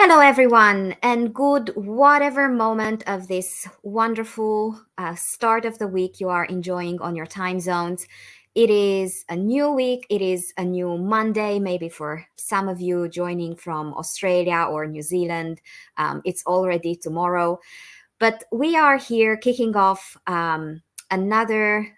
Hello, everyone, and good whatever moment of this wonderful start of the week you are enjoying on your time zones. It is a new week, it is a new Monday, maybe for some of you joining from Australia or New Zealand. It's already tomorrow, but we are here kicking off another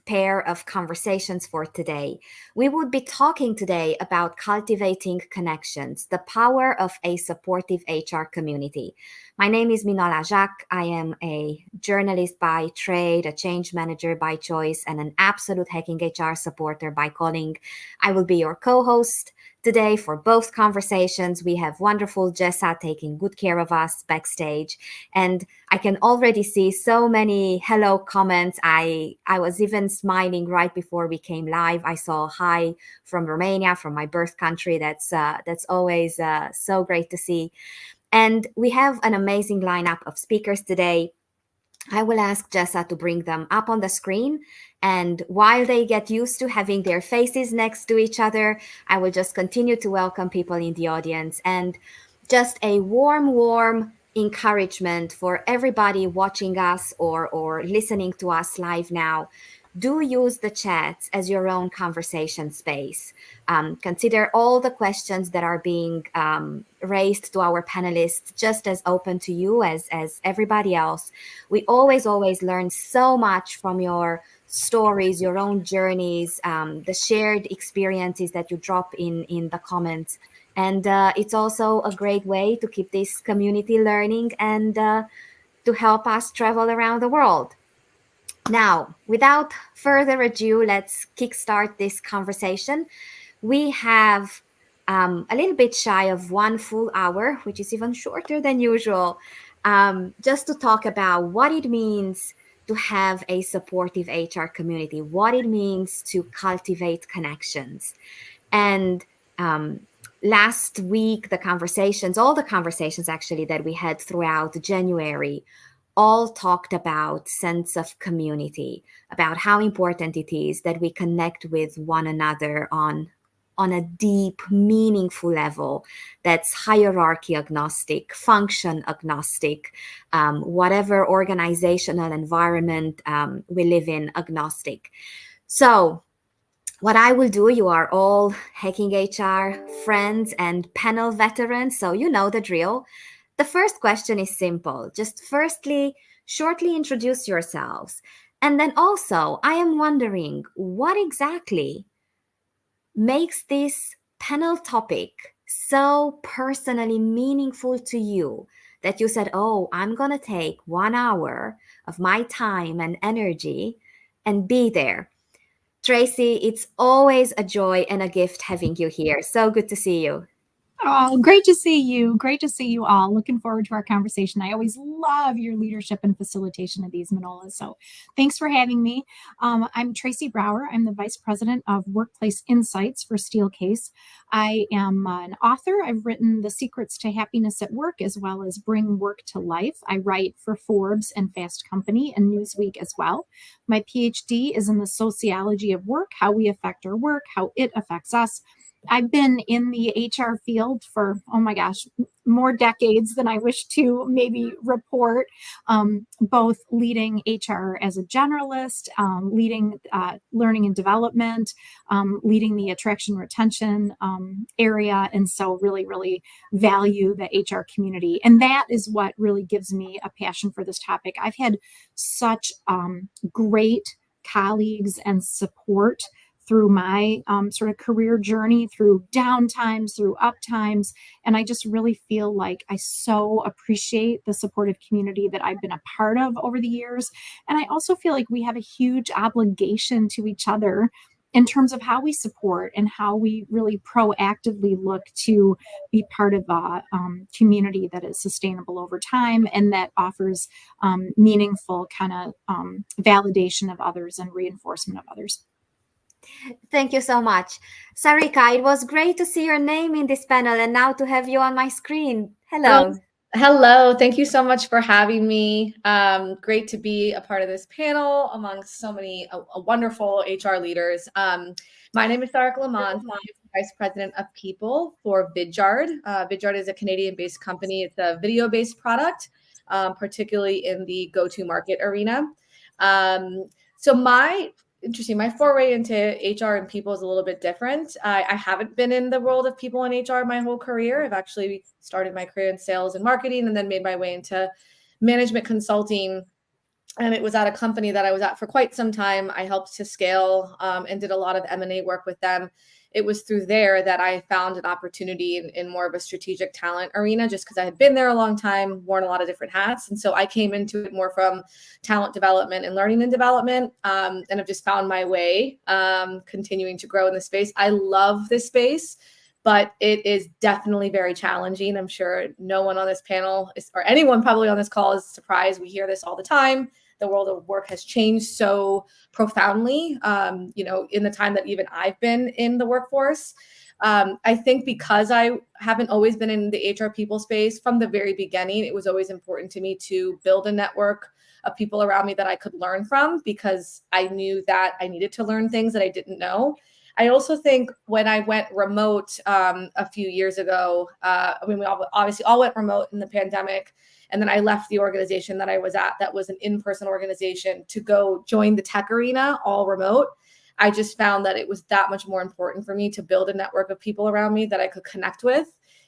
pair of conversations for today. We would be talking today about cultivating connections, the power of a supportive HR community. My name is Minola Jacques. I am a journalist by trade, a change manager by choice, and an absolute Hacking HR supporter by calling. I will be your co host today for both conversations. We have wonderful Jessa taking good care of us backstage. And I can already see so many hello comments. I was even smiling right before we came live. I saw hi from Romania, from my birth country. That's always so great to see. And we have an amazing lineup of speakers today. I will ask Jessa to bring them up on the screen. And while they get used to having their faces next to each other, I will just continue to welcome people in the audience. And just a warm encouragement for everybody watching us or listening to us live now. Do use the chats as your own conversation space. Consider all the questions that are being raised to our panelists just as open to you as everybody else. We always learn so much from your stories, your own journeys, the shared experiences that you drop in the comments. And it's also a great way to keep this community learning and to help us travel around the world. Now, without further ado, let's kickstart this conversation. We have a little bit shy of one full hour, which is even shorter than usual, just to talk about what it means to have a supportive HR community, what it means to cultivate connections. And last week, all the conversations actually that we had throughout January, all talked about sense of community, about how important it is that we connect with one another on a deep, meaningful level that's hierarchy agnostic, function agnostic, whatever organizational environment we live in agnostic. So what I will do, you are all Hacking HR friends and panel veterans, so you know the drill. The first question is simple. Just firstly, shortly introduce yourselves. And then also, I am wondering what exactly makes this panel topic so personally meaningful to you that you said, oh, I'm going to take 1 hour of my time and energy and be there. Tracy, it's always a joy and a gift having you here. So good to see you. Oh, great to see you. Great to see you all. Looking forward to our conversation. I always love your leadership and facilitation of these, Manolas. So thanks for having me. I'm Tracy Brower. I'm the Vice President of Workplace Insights for Steelcase. I am an author. I've written The Secrets to Happiness at Work as well as Bring Work to Life. I write for Forbes and Fast Company and Newsweek as well. My PhD is in the sociology of work, how we affect our work, how it affects us. I've been in the HR field for, oh my gosh, more decades than I wish to maybe report, both leading HR as a generalist, leading learning and development, leading the attraction retention area. And so really value the HR community. And that is what really gives me a passion for this topic. I've had such great colleagues and support through my sort of career journey, through down times, through up times. And I just really feel like I so appreciate the supportive community that I've been a part of over the years. And I also feel like we have a huge obligation to each other in terms of how we support and how we really proactively look to be part of a community that is sustainable over time and that offers meaningful kind of validation of others and reinforcement of others. Thank you so much. Sarika, it was great to see your name in this panel and now to have you on my screen. Oh, Hello. hello. Thank you so much for having me. Great to be a part of this panel among so many wonderful HR leaders. My name is Sarika Lamont. Vice President of People for Vidyard. Vidyard is a Canadian-based company. It's a video-based product, particularly in the go-to-market arena. So my foray into HR and people is a little bit different. I haven't been in the world of people and HR my whole career. I've actually started my career in sales and marketing and then made my way into management consulting. And it was at a company that I was at for quite some time. I helped to scale and did a lot of M&A work with them. It was through there that I found an opportunity in more of a strategic talent arena, just because I had been there a long time, worn a lot of different hats. And so I came into it more from talent development and learning and development, and I've just found my way continuing to grow in this space. I love this space, but it is definitely very challenging. I'm sure no one on this panel or anyone probably on this call is surprised. We hear this all the time. The world of work has changed so profoundly, in the time that even I've been in the workforce. I think because I haven't always been in the HR people space from the very beginning, it was always important to me to build a network of people around me that I could learn from, because I knew that I needed to learn things that I didn't know. I also think when I went remote a few years ago, we obviously all went remote in the pandemic. And then I left the organization that I was at, that was an in-person organization, to go join the tech arena, all remote. I just found that it was that much more important for me to build a network of people around me that I could connect with,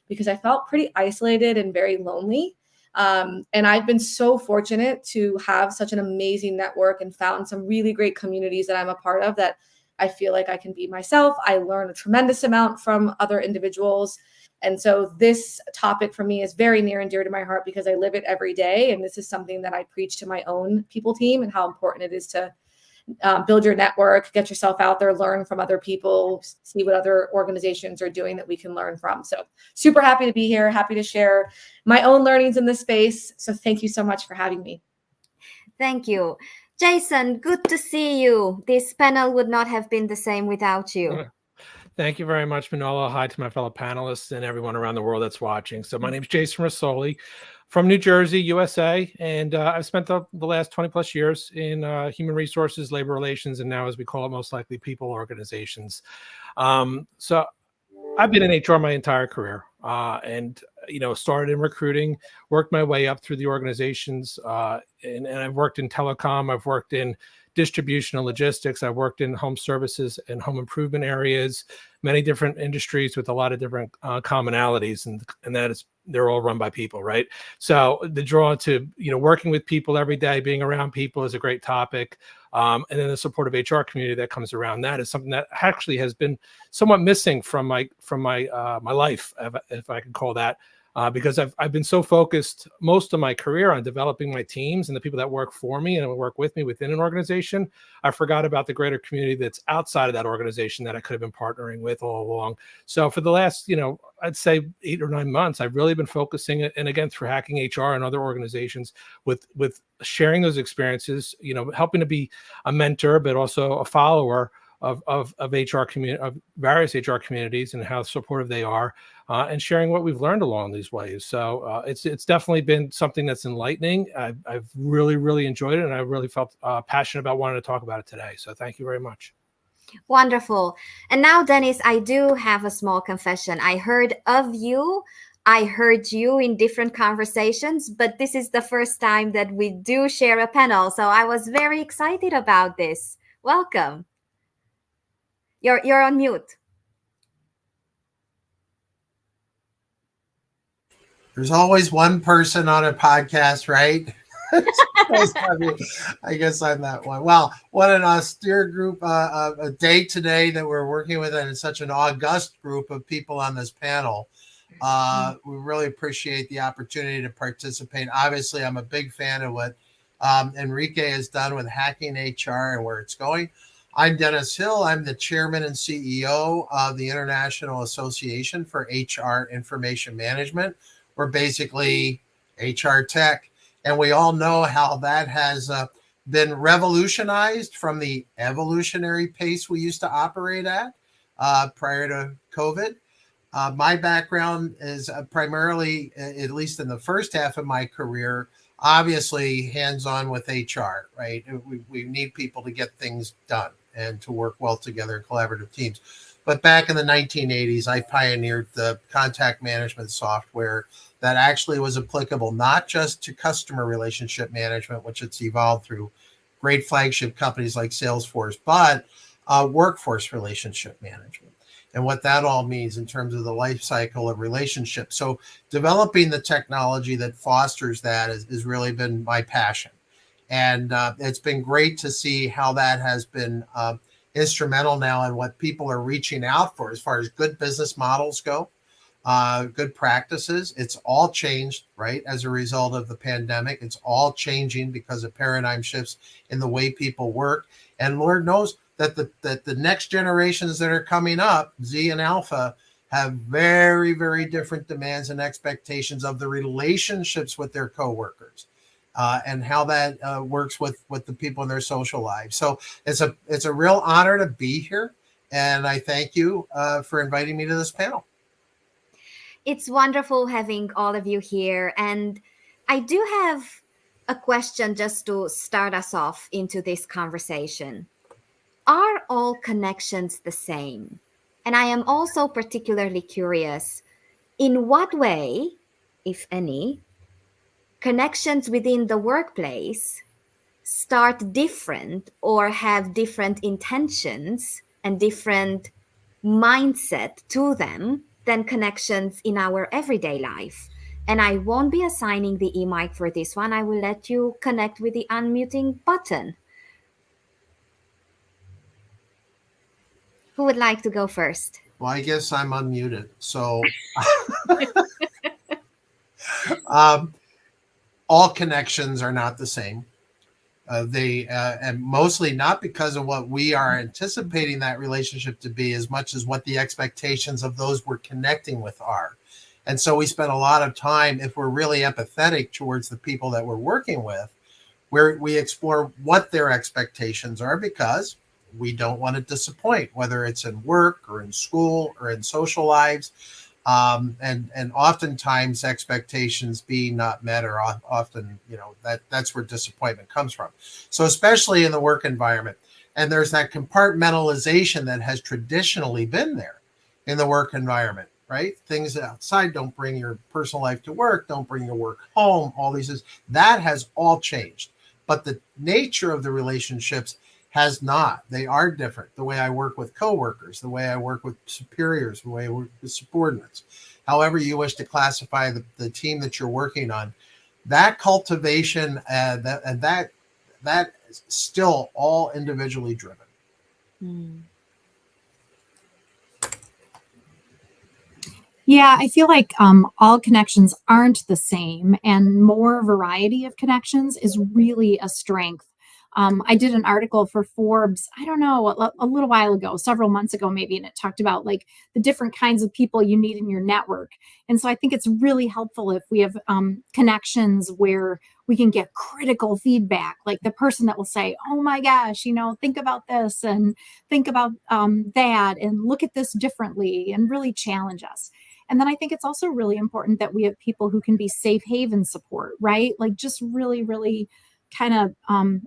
because I felt pretty isolated and very lonely. And I've been so fortunate to have such an amazing network and found some really great communities that I'm a part of, that I feel like I can be myself. I learn a tremendous amount from other individuals. And so this topic for me is very near and dear to my heart, because I live it every day. And this is something that I preach to my own people team, and how important it is to build your network, get yourself out there, learn from other people, see what other organizations are doing that we can learn from. So super happy to be here, happy to share my own learnings in this space. So thank you so much for having me. Thank you. Jason, good to see you. This panel would not have been the same without you. Thank you very much, Manolo. Hi to my fellow panelists and everyone around the world that's watching. So my name is Jason Rosoli from New Jersey, USA, and I've spent the last 20 plus years in human resources, labor relations, and now, as we call it, most likely people organizations. So I've been in HR my entire career, and started in recruiting, worked my way up through the organizations, and I've worked in telecom, I've worked in distribution and logistics, I've worked in home services and home improvement areas, many different industries with a lot of different commonalities, and that is, they're all run by people, right? So the draw to working with people every day, being around people is a great topic. And then the supportive HR community that comes around that is something that actually has been somewhat missing from my life, if I could call that, because I've been so focused most of my career on developing my teams and the people that work for me and work with me within an organization. I forgot about the greater community that's outside of that organization that I could have been partnering with all along. So for the last, I'd say 8 or 9 months, I've really been focusing, and again, through Hacking HR and other organizations, with sharing those experiences, helping to be a mentor, but also a follower of HR community, of various HR communities, and how supportive they are, and sharing what we've learned along these ways. So it's definitely been something that's enlightening. I've really enjoyed it, and I really felt passionate about wanting to talk about it today. So thank you very much. Wonderful. And now, Dennis, I do have a small confession. I heard of you. I heard you in different conversations, but this is the first time that we do share a panel. So I was very excited about this. Welcome. You're on mute. There's always one person on a podcast, right? I guess I'm that one. Well, what an austere group, a day today that we're working with, and such an august group of people on this panel. We really appreciate the opportunity to participate. Obviously, I'm a big fan of what Enrique has done with Hacking HR and where it's going. I'm Dennis Hill. I'm the chairman and CEO of the International Association for HR Information Management. We're basically HR tech. And we all know how that has been revolutionized from the evolutionary pace we used to operate at prior to COVID. My background is primarily, at least in the first half of my career, obviously hands-on with HR, right? We need people to get things done and to work well together in collaborative teams. But back in the 1980s, I pioneered the contact management software that actually was applicable not just to customer relationship management, which it's evolved through great flagship companies like Salesforce, but workforce relationship management and what that all means in terms of the life cycle of relationships. So developing the technology that fosters that has really been my passion. And it's been great to see how that has been instrumental now in what people are reaching out for as far as good business models go, good practices. It's all changed, right? As a result of the pandemic, it's all changing because of paradigm shifts in the way people work. And Lord knows that the next generations that are coming up, Z and Alpha, have very, very different demands and expectations of the relationships with their coworkers. And how that works with the people in their social lives. So it's a real honor to be here. And I thank you for inviting me to this panel. It's wonderful having all of you here. And I do have a question just to start us off into this conversation. Are all connections the same? And I am also particularly curious, in what way, if any, connections within the workplace start different or have different intentions and different mindset to them than connections in our everyday life. And I won't be assigning the e-mic for this one. I will let you connect with the unmuting button. Who would like to go first? Well, I guess I'm unmuted. So all connections are not the same. And mostly not because of what we are anticipating that relationship to be as much as what the expectations of those we're connecting with are. And so we spend a lot of time, if we're really empathetic towards the people that we're working with, where we explore what their expectations are, because we don't want to disappoint, whether it's in work or in school or in social lives. And oftentimes expectations being not met are often, that's where disappointment comes from. So especially in the work environment, and there's that compartmentalization that has traditionally been there in the work environment, right? Things outside, don't bring your personal life to work, don't bring your work home, all these things. That has all changed. But the nature of the relationships has not. They are different. The way I work with coworkers, the way I work with superiors, the way I work with subordinates, however you wish to classify the team that you're working on, that cultivation that is still all individually driven. Hmm. Yeah, I feel like all connections aren't the same, and more variety of connections is really a strength. I did an article for Forbes, I don't know, a little while ago, several months ago maybe, and it talked about like the different kinds of people you need in your network. And so I think it's really helpful if we have connections where we can get critical feedback, like the person that will say, oh my gosh, think about this and think about that and look at this differently and really challenge us. And then I think it's also really important that we have people who can be safe haven support, right? Like just really, really kind of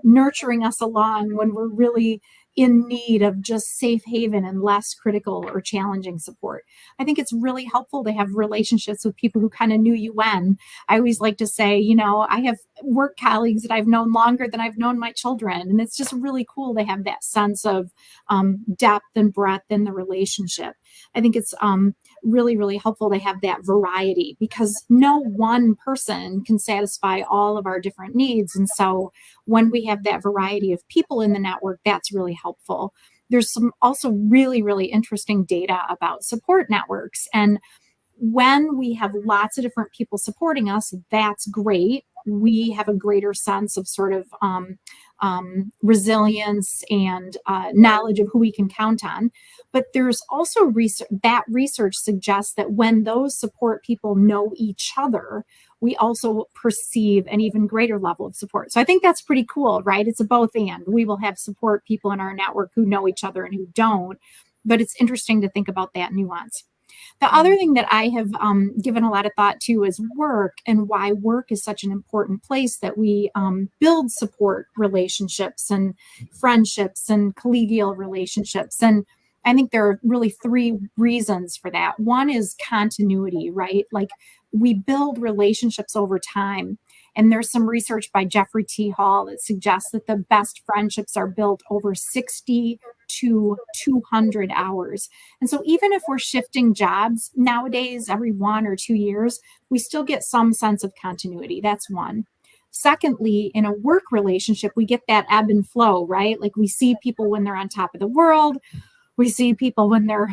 nurturing us along when we're really in need of just safe haven and less critical or challenging support. I think it's really helpful to have relationships with people who kind of knew you when. I always like to say, I have work colleagues that I've known longer than I've known my children. And it's just really cool to have that sense of depth and breadth in the relationship. I think it's really, really helpful to have that variety because no one person can satisfy all of our different needs. And so when we have that variety of people in the network, that's really helpful. There's some also really, really interesting data about support networks. And when we have lots of different people supporting us, that's great. We have a greater sense of sort of resilience and knowledge of who we can count on. But there's also research suggests that when those support people know each other, we also perceive an even greater level of support. So I think that's pretty cool, right? It's a both and. We will have support people in our network who know each other and who don't. But it's interesting to think about that nuance. The other thing that I have given a lot of thought to is work and why work is such an important place that we build support relationships and friendships and collegial relationships. And I think there are really three reasons for that. One is continuity, right? Like we build relationships over time. And there's some research by Jeffrey T. Hall that suggests that the best friendships are built over 60 to 200 hours. And so even if we're shifting jobs nowadays every 1 or 2 years, we still get some sense of continuity. That's one. Secondly, in a work relationship, we get that ebb and flow, right? Like we see people when they're on top of the world. We see people when they're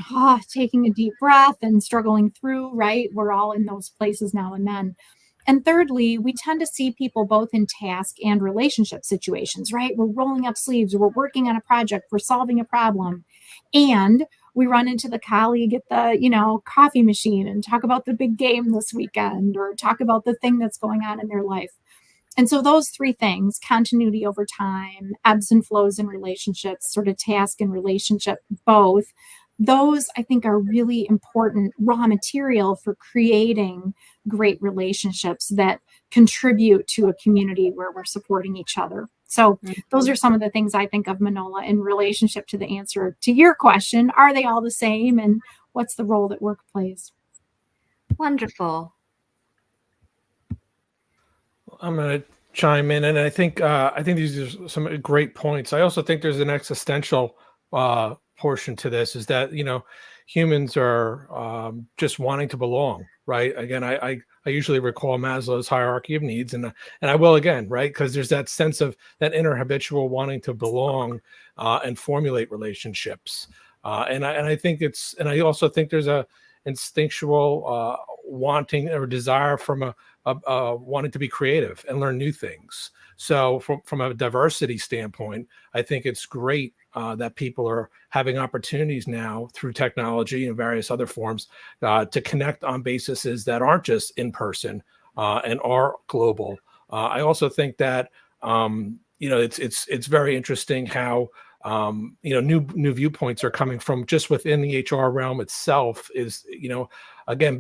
taking a deep breath and struggling through, right? We're all in those places now and then. And thirdly, we tend to see people both in task and relationship situations, right? We're rolling up sleeves, we're working on a project, we're solving a problem. And we run into the colleague at the, coffee machine and talk about the big game this weekend or talk about the thing that's going on in their life. And so those three things, continuity over time, ebbs and flows in relationships, sort of task and relationship, both, those I think are really important raw material for creating great relationships that contribute to a community where we're supporting each other. So those are some of the things I think of, Manola, in relationship to the answer to your question. Are they all the same? And what's the role that work plays? Wonderful. I'm going to chime in, and I think these are some great points. I also think there's an existential portion to this, is that humans are just wanting to belong, right? Again, I usually recall Maslow's hierarchy of needs, and I will again, right? Because there's that sense of that inner habitual wanting to belong and formulate relationships, and I think I also think there's a instinctual wanting or desire from a wanting to be creative and learn new things. So from a diversity standpoint, I think it's great that people are having opportunities now through technology and various other forms to connect on bases that aren't just in person and are global. I also think that it's very interesting how new viewpoints are coming from just within the HR realm itself. Is again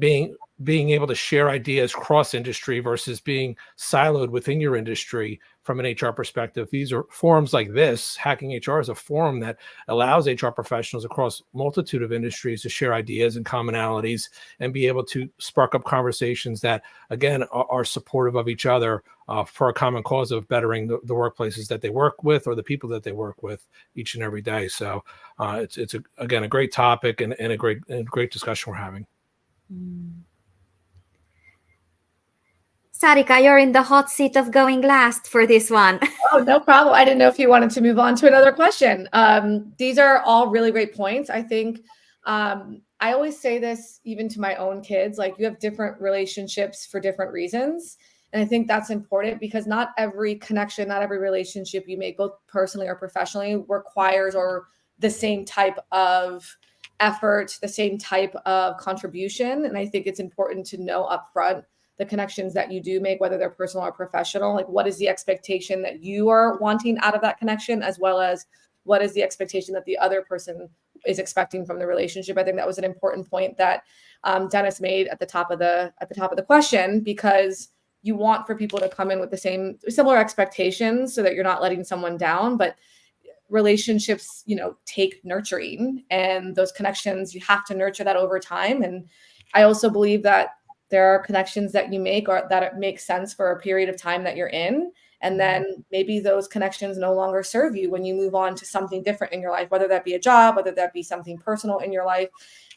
being able to share ideas cross industry versus being siloed within your industry from an HR perspective. These are forums like this. Hacking HR is a forum that allows HR professionals across multitude of industries to share ideas and commonalities and be able to spark up conversations that, again, are supportive of each other for a common cause of bettering the workplaces that they work with or the people that they work with each and every day. So it's again a great topic and a great discussion we're having. Sarika, you're in the hot seat of going last for this one. Oh, no problem. I didn't know if you wanted to move on to another question. These are all really great points. I think I always say this even to my own kids, like you have different relationships for different reasons. And I think that's important because not every connection, not every relationship you make, both personally or professionally, requires or the same type of effort, the same type of contribution. And I think it's important to know upfront the connections that you do make, whether they're personal or professional, like what is the expectation that you are wanting out of that connection, as well as what is the expectation that the other person is expecting from the relationship. I think that was an important point that Dennis made at the top of the question, because you want for people to come in with the similar expectations so that you're not letting someone down. But relationships, take nurturing, and those connections, you have to nurture that over time. And I also believe that there are connections that you make or that it makes sense for a period of time that you're in. And then maybe those connections no longer serve you when you move on to something different in your life, whether that be a job, whether that be something personal in your life.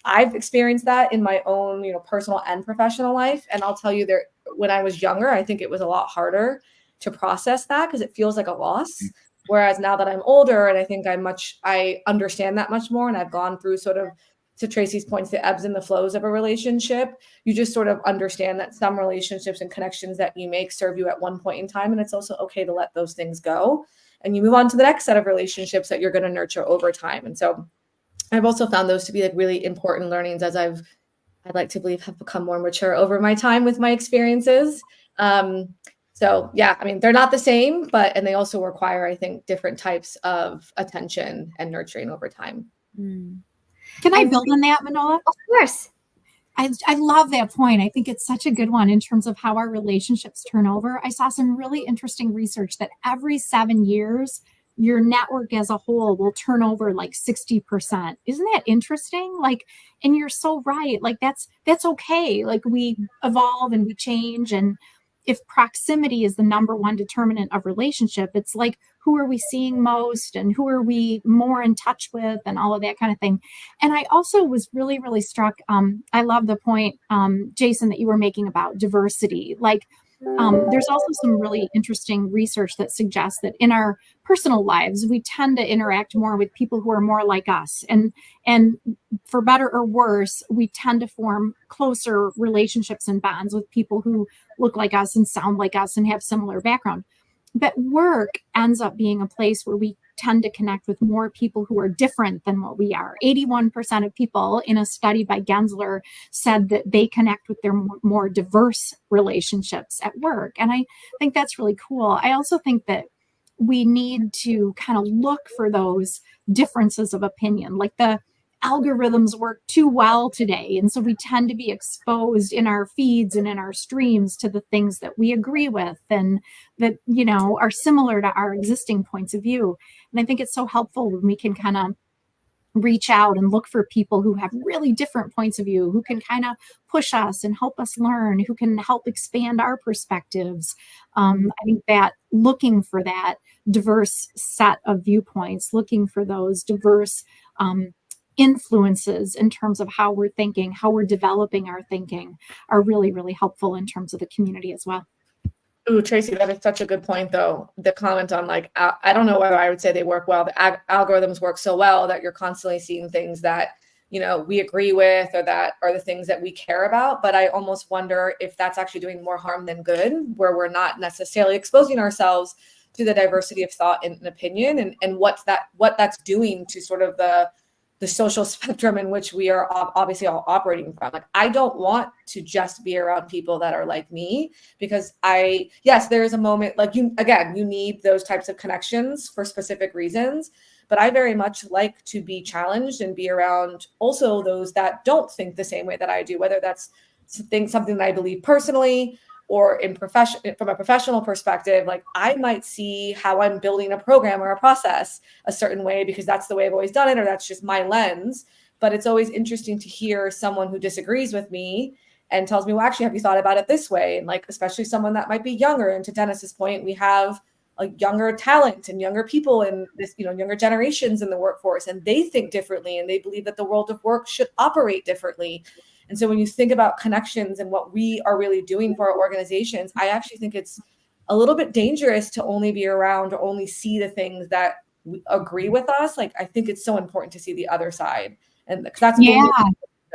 I've experienced that in my own, personal and professional life. And I'll tell you, when I was younger, I think it was a lot harder to process that because it feels like a loss. Whereas now that I'm older and I think I understand that much more, and I've gone through sort of, to Tracy's points, the ebbs and the flows of a relationship, you just sort of understand that some relationships and connections that you make serve you at one point in time. And it's also okay to let those things go. And you move on to the next set of relationships that you're going to nurture over time. And so I've also found those to be like really important learnings as I'd like to believe have become more mature over my time with my experiences. So yeah, I mean, they're not the same, and they also require, I think, different types of attention and nurturing over time. Can I build on that, Manola? Of course. I love that point. I think it's such a good one in terms of how our relationships turn over. I saw some really interesting research that every 7 years, your network as a whole will turn over like 60%. Isn't that interesting? Like, and you're so right. Like that's okay. Like we evolve and we change. And if proximity is the number one determinant of relationship, it's like, who are we seeing most and who are we more in touch with and all of that kind of thing. And I also was really, really struck. I love the point, Jason, that you were making about diversity. Like, there's also some really interesting research that suggests that in our personal lives, we tend to interact more with people who are more like us. And for better or worse, we tend to form closer relationships and bonds with people who look like us and sound like us and have similar background. But work ends up being a place where we tend to connect with more people who are different than what we are. 81% of people in a study by Gensler said that they connect with their more diverse relationships at work. And I think that's really cool. I also think that we need to kind of look for those differences of opinion. Like the algorithms work too well today. And so we tend to be exposed in our feeds and in our streams to the things that we agree with and that, you know, are similar to our existing points of view. And I think it's so helpful when we can kind of reach out and look for people who have really different points of view, who can kind of push us and help us learn, who can help expand our perspectives. I think that looking for that diverse set of viewpoints, looking for those diverse influences in terms of how we're thinking, how we're developing our thinking are really, really helpful in terms of the community as well. Ooh, Tracy, that is such a good point, though. The comment on like, I don't know whether I would say they work well. The algorithms work so well that you're constantly seeing things that, you know, we agree with or that are the things that we care about. But I almost wonder if that's actually doing more harm than good, where we're not necessarily exposing ourselves to the diversity of thought and opinion and what that's doing to sort of the social spectrum in which we are obviously all operating from. Like, I don't want to just be around people that are like me because yes, there is a moment like you need those types of connections for specific reasons, but I very much like to be challenged and be around also those that don't think the same way that I do, whether that's something that I believe personally or from a professional perspective. Like, I might see how I'm building a program or a process a certain way because that's the way I've always done it, or that's just my lens. But it's always interesting to hear someone who disagrees with me and tells me, well, actually, have you thought about it this way? And like, especially someone that might be younger. And to Dennis's point, we have a younger talent and younger people in this, you know, younger generations in the workforce, and they think differently and they believe that the world of work should operate differently. And so when you think about connections and what we are really doing for our organizations, I actually think it's a little bit dangerous to only be around or only see the things that agree with us. Like, I think it's so important to see the other side. And that's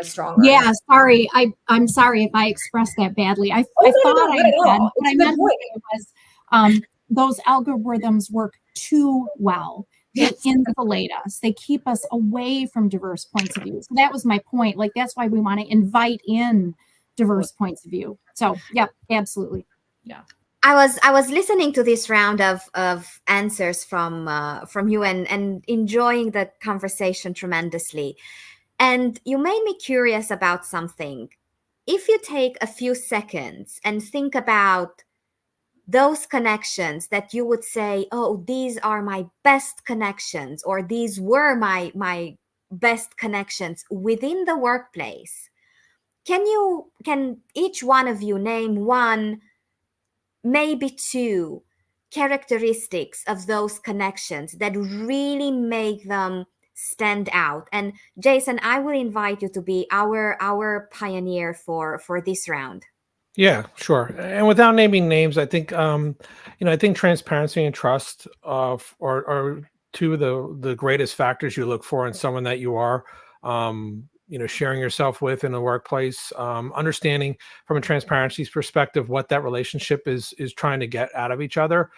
stronger. Yeah, sorry. I'm sorry if I expressed that badly. I thought I did. What I meant to say was those algorithms work too well. They insulate us. They keep us away from diverse points of view. So that was my point. Like, that's why we want to invite in diverse points of view. So, yeah, absolutely. Yeah. I was listening to this round of answers from you and enjoying the conversation tremendously. And you made me curious about something. If you take a few seconds and think about those connections that you would say, oh, these are my best connections, or these were my best connections within the workplace, can each one of you name one, maybe two characteristics of those connections that really make them stand out? And Jason, I will invite you to be our pioneer for this round. Yeah, sure. And without naming names, I think I think transparency and trust are two of the greatest factors you look for in someone that you are sharing yourself with in the workplace. Understanding from a transparency perspective what that relationship is trying to get out of each other.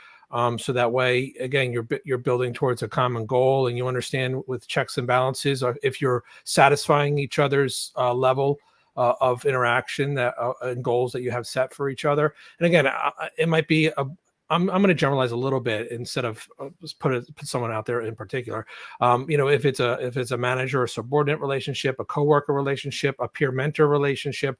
So that way, again, you're building towards a common goal, and you understand with checks and balances if you're satisfying each other's level of interaction and goals that you have set for each other. And again, it might be I'm going to generalize a little bit instead of just put someone out there in particular. If it's a manager or subordinate relationship, a coworker relationship, a peer mentor relationship,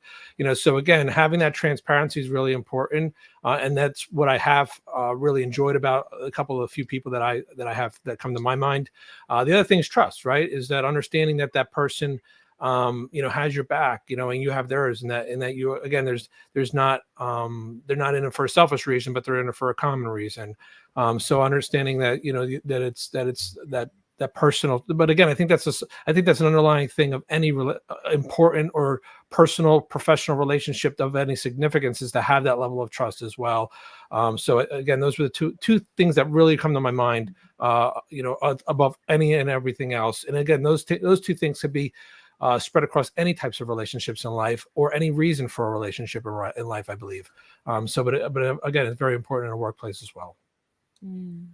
so again, having that transparency is really important. And that's what I have really enjoyed about a few people that I have that come to my mind. The other thing is trust, right? Is that understanding that person has your back, and you have theirs, and that you, again, there's not, they're not in it for a selfish reason, but they're in it for a common reason. So understanding that, that personal, but again, I think that's an underlying thing of any important or personal, professional relationship of any significance, is to have that level of trust as well. So again, those were the two things that really come to my mind, above any and everything else. And again, those two things could be spread across any types of relationships in life, or any reason for a relationship in life, I believe. But again, it's very important in a workplace as well. Mm.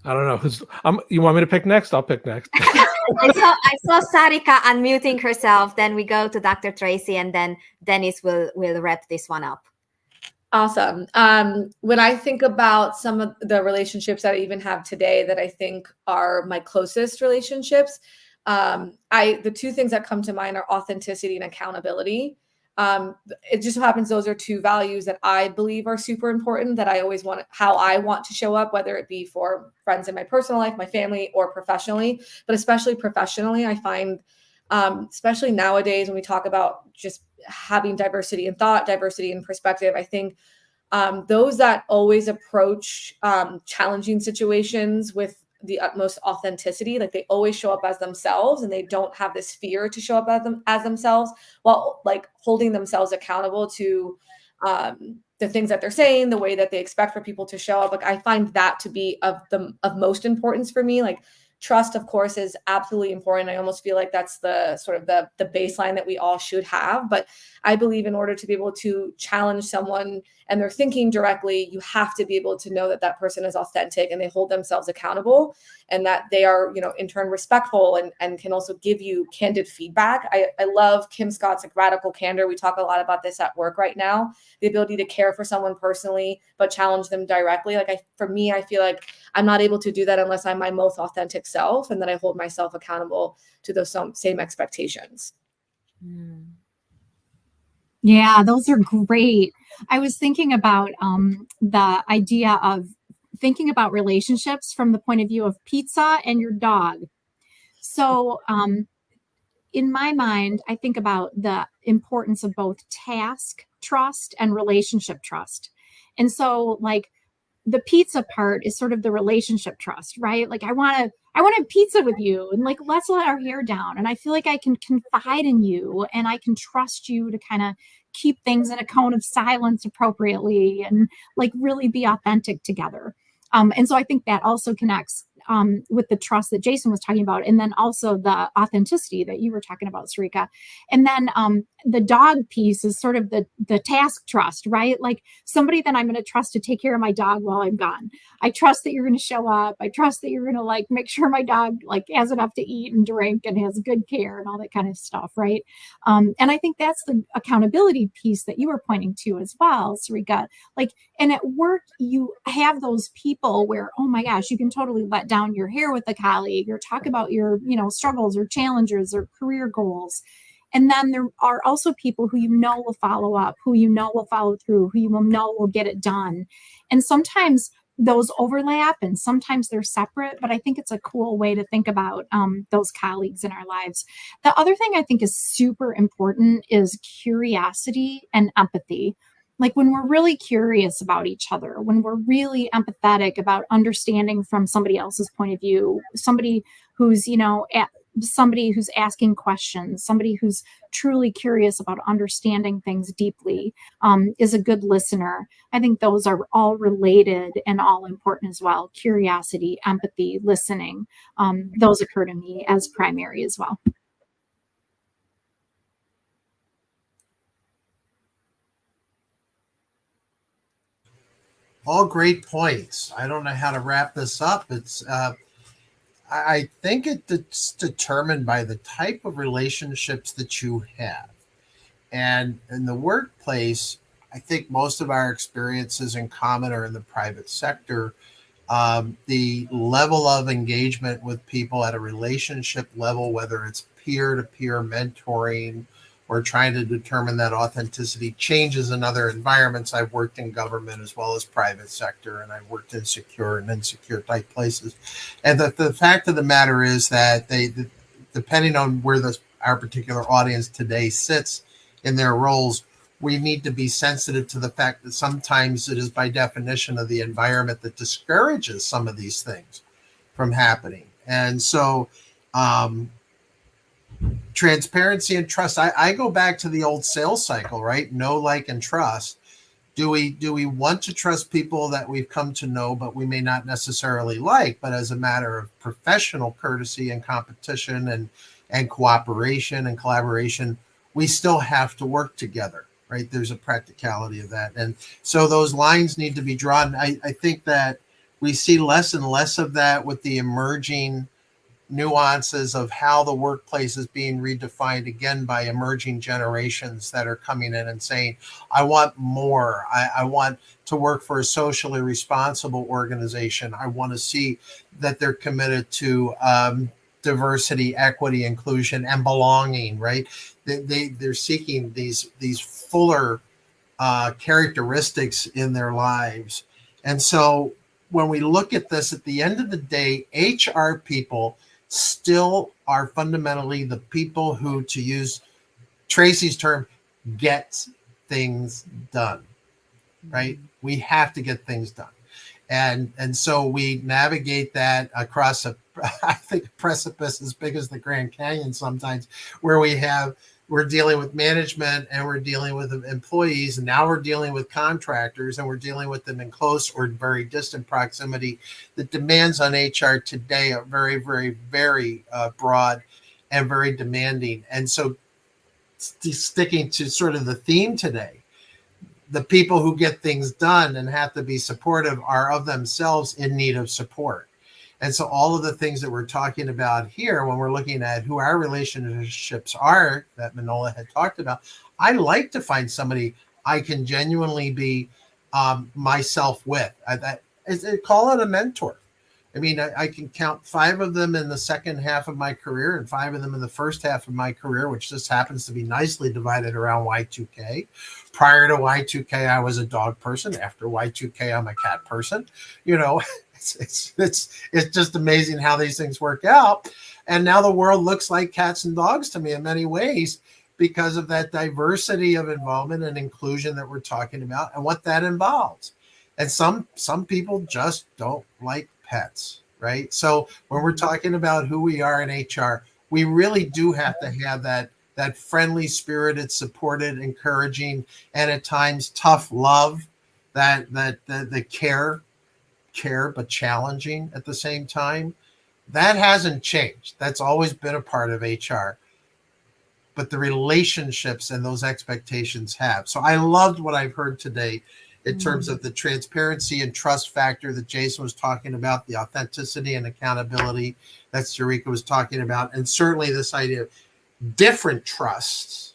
I don't know you want me to pick next? I'll pick next. I saw Sarika unmuting herself. Then we go to Dr. Tracy, and then Dennis will wrap this one up. Awesome. When I think about some of the relationships that I even have today that I think are my closest relationships, the two things that come to mind are authenticity and accountability. It just so happens those are two values that I believe are super important, that I always how I want to show up, whether it be for friends in my personal life, my family, or professionally. But especially professionally, I find, especially nowadays when we talk about just having diversity in thought, diversity in perspective, I think those that always approach challenging situations with the utmost authenticity, like they always show up as themselves, and they don't have this fear to show up as themselves, while like holding themselves accountable to the things that they're saying, the way that they expect for people to show up. Like I find that to be of most importance for me. Like trust, of course, is absolutely important. I almost feel like that's the sort of the baseline that we all should have. But I believe in order to be able to challenge someone and they're thinking directly, you have to be able to know that that person is authentic and they hold themselves accountable, and that they are, in turn respectful and can also give you candid feedback. I love Kim Scott's like radical candor. We talk a lot about this at work right now, the ability to care for someone personally, but challenge them directly. For me, I feel like I'm not able to do that unless I'm my most authentic self, and that I hold myself accountable to those same expectations. Mm. Yeah, those are great. I was thinking about the idea of thinking about relationships from the point of view of pizza and your dog. So in my mind, I think about the importance of both task trust and relationship trust. And so like the pizza part is sort of the relationship trust, right? Like I want to pizza with you, and like let's let our hair down, and I feel like I can confide in you and I can trust you to kind of keep things in a cone of silence appropriately, and like really be authentic together. And so I think that also connects with the trust that Jason was talking about, and then also the authenticity that you were talking about, Sarika. And then the dog piece is sort of the task trust, right? Like somebody that I'm going to trust to take care of my dog while I'm gone. I trust that you're going to show up. I trust that you're going to like make sure my dog like has enough to eat and drink and has good care and all that kind of stuff, right? And I think that's the accountability piece that you were pointing to as well, Sarika. Like, and at work, you have those people where, oh my gosh, you can totally let down your hair with a colleague or talk about your, struggles or challenges or career goals. And then there are also people who will follow up, who will follow through, who will get it done. And sometimes those overlap and sometimes they're separate, but I think it's a cool way to think about those colleagues in our lives. The other thing I think is super important is curiosity and empathy. Like when we're really curious about each other, when we're really empathetic about understanding from somebody else's point of view, somebody who's, somebody who's asking questions, somebody who's truly curious about understanding things deeply, is a good listener. I think those are all related and all important as well. Curiosity, empathy, listening. Those occur to me as primary as well. All great points. I don't know how to wrap this up. It's I think it's determined by the type of relationships that you have. And in the workplace, I think most of our experiences in common are in the private sector. The level of engagement with people at a relationship level, whether it's peer-to-peer mentoring or trying to determine that authenticity, changes in other environments. I've worked in government as well as private sector, and I've worked in secure and insecure type places. And the fact of the matter is that depending on where our particular audience today sits in their roles, we need to be sensitive to the fact that sometimes it is by definition of the environment that discourages some of these things from happening. And so transparency and trust, I go back to the old sales cycle, right? Know, like, and trust. Do we want to trust people that we've come to know, but we may not necessarily like, but as a matter of professional courtesy and competition and cooperation and collaboration, we still have to work together, right? There's a practicality of that. And so those lines need to be drawn. I think that we see less and less of that with the emerging nuances of how the workplace is being redefined, again, by emerging generations that are coming in and saying, I want more. I want to work for a socially responsible organization. I want to see that they're committed to diversity, equity, inclusion, and belonging, right? They're seeking these fuller characteristics in their lives. And so when we look at this, at the end of the day, HR people still are fundamentally the people who, to use Tracy's term, get things done, right? We have to get things done. And so we navigate that across I think, a precipice as big as the Grand Canyon sometimes, where we're dealing with management and we're dealing with employees, and now we're dealing with contractors, and we're dealing with them in close or very distant proximity. The demands on HR today are very, very, very broad and very demanding. And so sticking to sort of the theme today, the people who get things done and have to be supportive are of themselves in need of support. And so all of the things that we're talking about here, when we're looking at who our relationships are that Manola had talked about, I like to find somebody I can genuinely be myself with. Call it a mentor. I mean, I can count 5 of them in the second half of my career and 5 of them in the first half of my career, which just happens to be nicely divided around Y2K. Prior to Y2K, I was a dog person. After Y2K, I'm a cat person. You know, it's just amazing how these things work out. And now the world looks like cats and dogs to me in many ways because of that diversity of involvement and inclusion that we're talking about and what that involves. And some people just don't like pets, right? So when we're talking about who we are in HR, we really do have to have that friendly, spirited, supported, encouraging, and at times tough love, that the care, but challenging at the same time. That hasn't changed. That's always been a part of HR. But the relationships and those expectations have. So I loved what I've heard today in terms of the transparency and trust factor that Jason was talking about, the authenticity and accountability that Sarika was talking about, and certainly this idea of different trusts,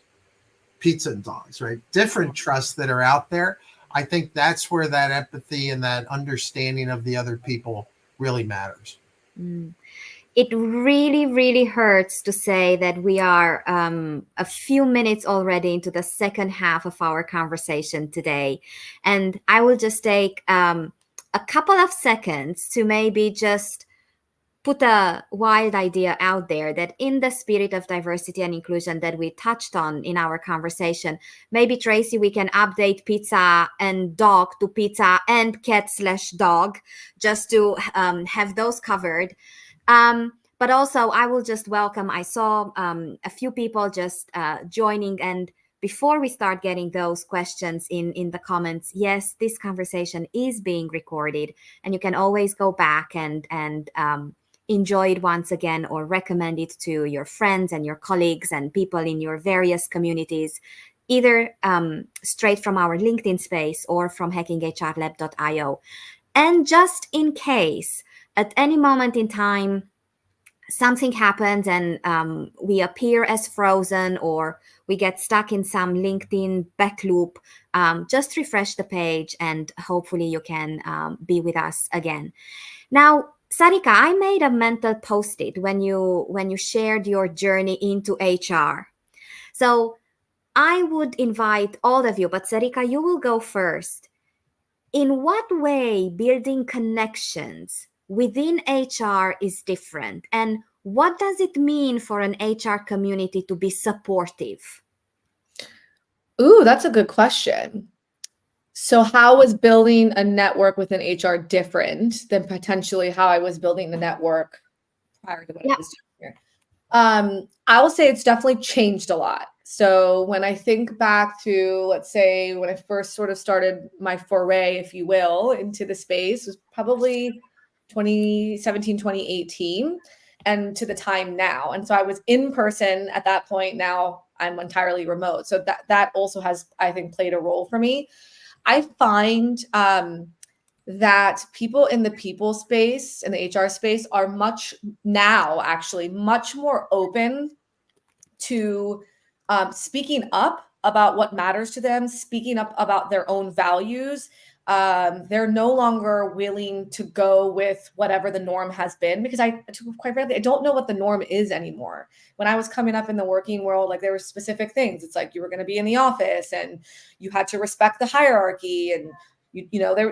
pizza and dogs, right? Different trusts that are out there. I think that's where that empathy and that understanding of the other people really matters. It really, really hurts to say that we are a few minutes already into the second half of our conversation today. And I will just take a couple of seconds to maybe just put a wild idea out there that in the spirit of diversity and inclusion that we touched on in our conversation, maybe, Tracy, we can update pizza and dog to pizza and cat/dog just to have those covered. But also, I will just welcome, I saw a few people just joining. And before we start getting those questions in the comments, yes, this conversation is being recorded, and you can always go back and enjoy it once again, or recommend it to your friends and your colleagues and people in your various communities, either straight from our LinkedIn space or from hackinghrlab.io. And just in case, at any moment in time, something happens and we appear as frozen, or we get stuck in some LinkedIn back loop, just refresh the page and hopefully you can be with us again. Now, Sarika, I made a mental post-it when you shared your journey into HR. So I would invite all of you, but Sarika, you will go first. In what way building connections within HR is different? And what does it mean for an HR community to be supportive? Ooh, that's a good question. So how was building a network within HR different than potentially how I was building the network prior to what I was doing here? I will say it's definitely changed a lot. So when I think back to, let's say, when I first sort of started my foray, if you will, into the space, was probably 2017, 2018, and to the time now. And so I was in person at that point. Now I'm entirely remote. So that also has, I think, played a role for me. I find that people in the people space, in the HR space, are much more open to speaking up about what matters to them, speaking up about their own values. They're no longer willing to go with whatever the norm has been, because quite frankly, I don't know what the norm is anymore. When I was coming up in the working world, like there were specific things. It's like you were going to be in the office and you had to respect the hierarchy, and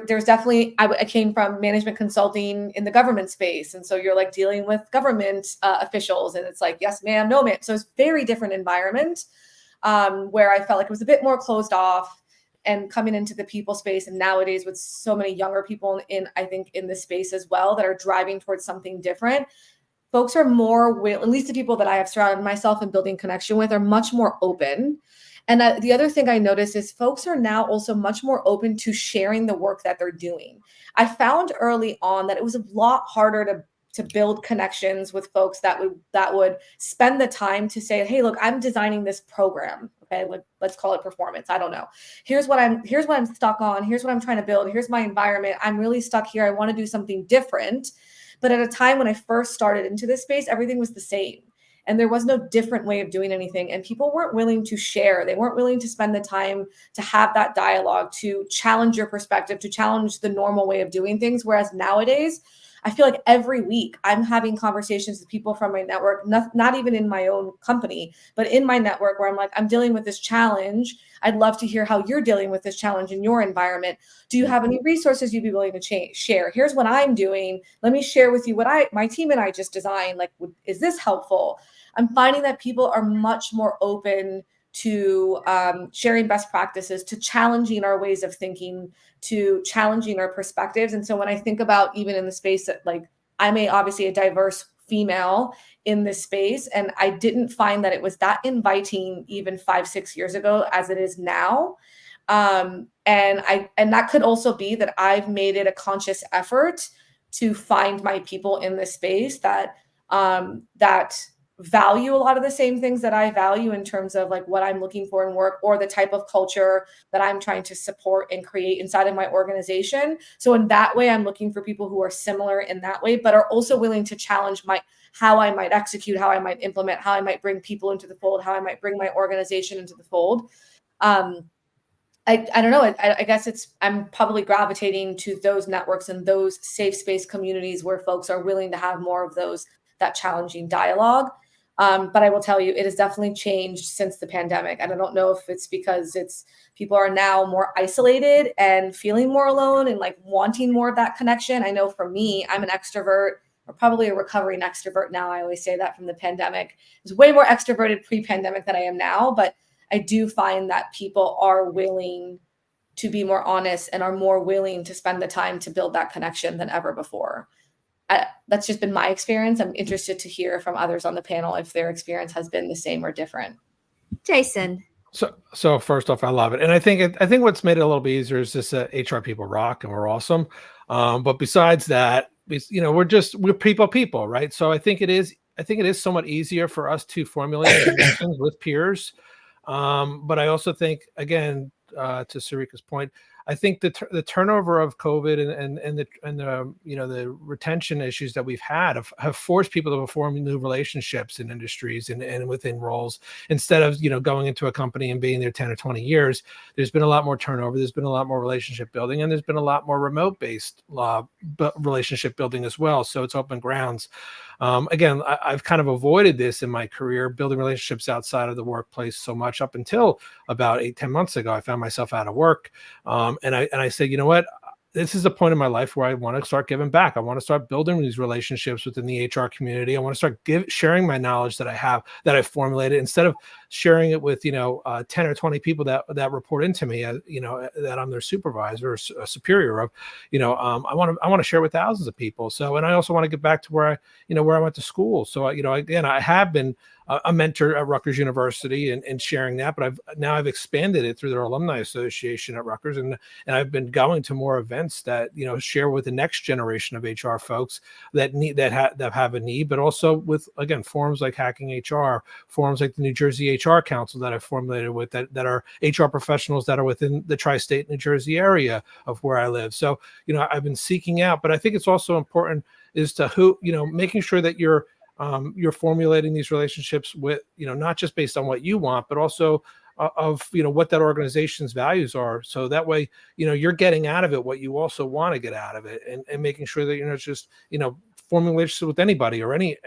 there's definitely, I came from management consulting in the government space. And so you're like dealing with government officials, and it's like, yes, ma'am, no, ma'am. So it's very different environment where I felt like it was a bit more closed off. And coming into the people space, and nowadays with so many younger people I think in this space as well, that are driving towards something different, folks are more at least the people that I have surrounded myself and building connection with, are much more open. And the other thing I noticed is folks are now also much more open to sharing the work that they're doing. I found early on that it was a lot harder to build connections with folks that would spend the time to say, hey, look, I'm designing this program. Okay, let's call it performance. I don't know. Here's what I'm stuck on. Here's what I'm trying to build. Here's my environment. I'm really stuck here. I want to do something different. But at a time when I first started into this space, everything was the same. And there was no different way of doing anything. And people weren't willing to share. They weren't willing to spend the time to have that dialogue, to challenge your perspective, to challenge the normal way of doing things. Whereas nowadays, I feel like every week I'm having conversations with people from my network, not even in my own company, but in my network, where I'm like, I'm dealing with this challenge. I'd love to hear how you're dealing with this challenge in your environment. Do you have any resources you'd be willing to share? Here's what I'm doing. Let me share with you what my team and I just designed. Like, is this helpful? I'm finding that people are much more open to sharing best practices, to challenging our ways of thinking, to challenging our perspectives. And so when I think about even in the space that, like, I'm obviously a diverse female in this space, and I didn't find that it was that inviting even 5-6 years ago as it is now. And that could also be that I've made it a conscious effort to find my people in this space that value a lot of the same things that I value in terms of like what I'm looking for in work, or the type of culture that I'm trying to support and create inside of my organization. So in that way, I'm looking for people who are similar in that way, but are also willing to challenge how I might execute, how I might implement, how I might bring people into the fold, how I might bring my organization into the fold. I don't know. I guess I'm probably gravitating to those networks and those safe space communities where folks are willing to have more of that challenging dialogue. But I will tell you, it has definitely changed since the pandemic. And I don't know if it's because people are now more isolated and feeling more alone and like wanting more of that connection. I know for me, I'm an extrovert, or probably a recovering extrovert now. I always say that from the pandemic. I was way more extroverted pre-pandemic than I am now, but I do find that people are willing to be more honest and are more willing to spend the time to build that connection than ever before. That's just been my experience. I'm interested to hear from others on the panel if their experience has been the same or different. Jason. So first off, I love it. And I think what's made it a little bit easier is just that HR people rock and we're awesome. But besides that, we're people, right? So I think it is somewhat easier for us to formulate connections with peers. But I also think, again, to Sarika's point, I think the turnover of COVID and the the retention issues that we've had have forced people to form new relationships in industries and within roles, instead of going into a company and being there 10 or 20 years. There's been a lot more turnover. There's been a lot more relationship building, and there's been a lot more remote based relationship building as well. So it's open grounds. Again, I've kind of avoided this in my career, building relationships outside of the workplace so much up until about 8-10 months ago. I found myself out of work. And I said, you know what? This is a point in my life where I want to start giving back. I want to start building these relationships within the HR community. I want to start sharing my knowledge that I have, that I've formulated, instead of sharing it with 10 or 20 people that report into me, that I'm their supervisor or a superior of. I want to share with thousands of people. So, and I also want to get back to where I went to school. So, again, I have been a mentor at Rutgers University and sharing that, but I've expanded it through their alumni association at Rutgers, and I've been going to more events that share with the next generation of HR folks that have a need, but also with, again, forums like Hacking HR, forums like the New Jersey HR Council that I've formulated with that are HR professionals that are within the tri-state New Jersey area of where I live. So I've been seeking out, but I think it's also important is to making sure that you're formulating these relationships with, not just based on what you want, but also of what that organization's values are. So that way, you're getting out of it what you also want to get out of it, and making sure that you're not just, forming relationships with anybody or any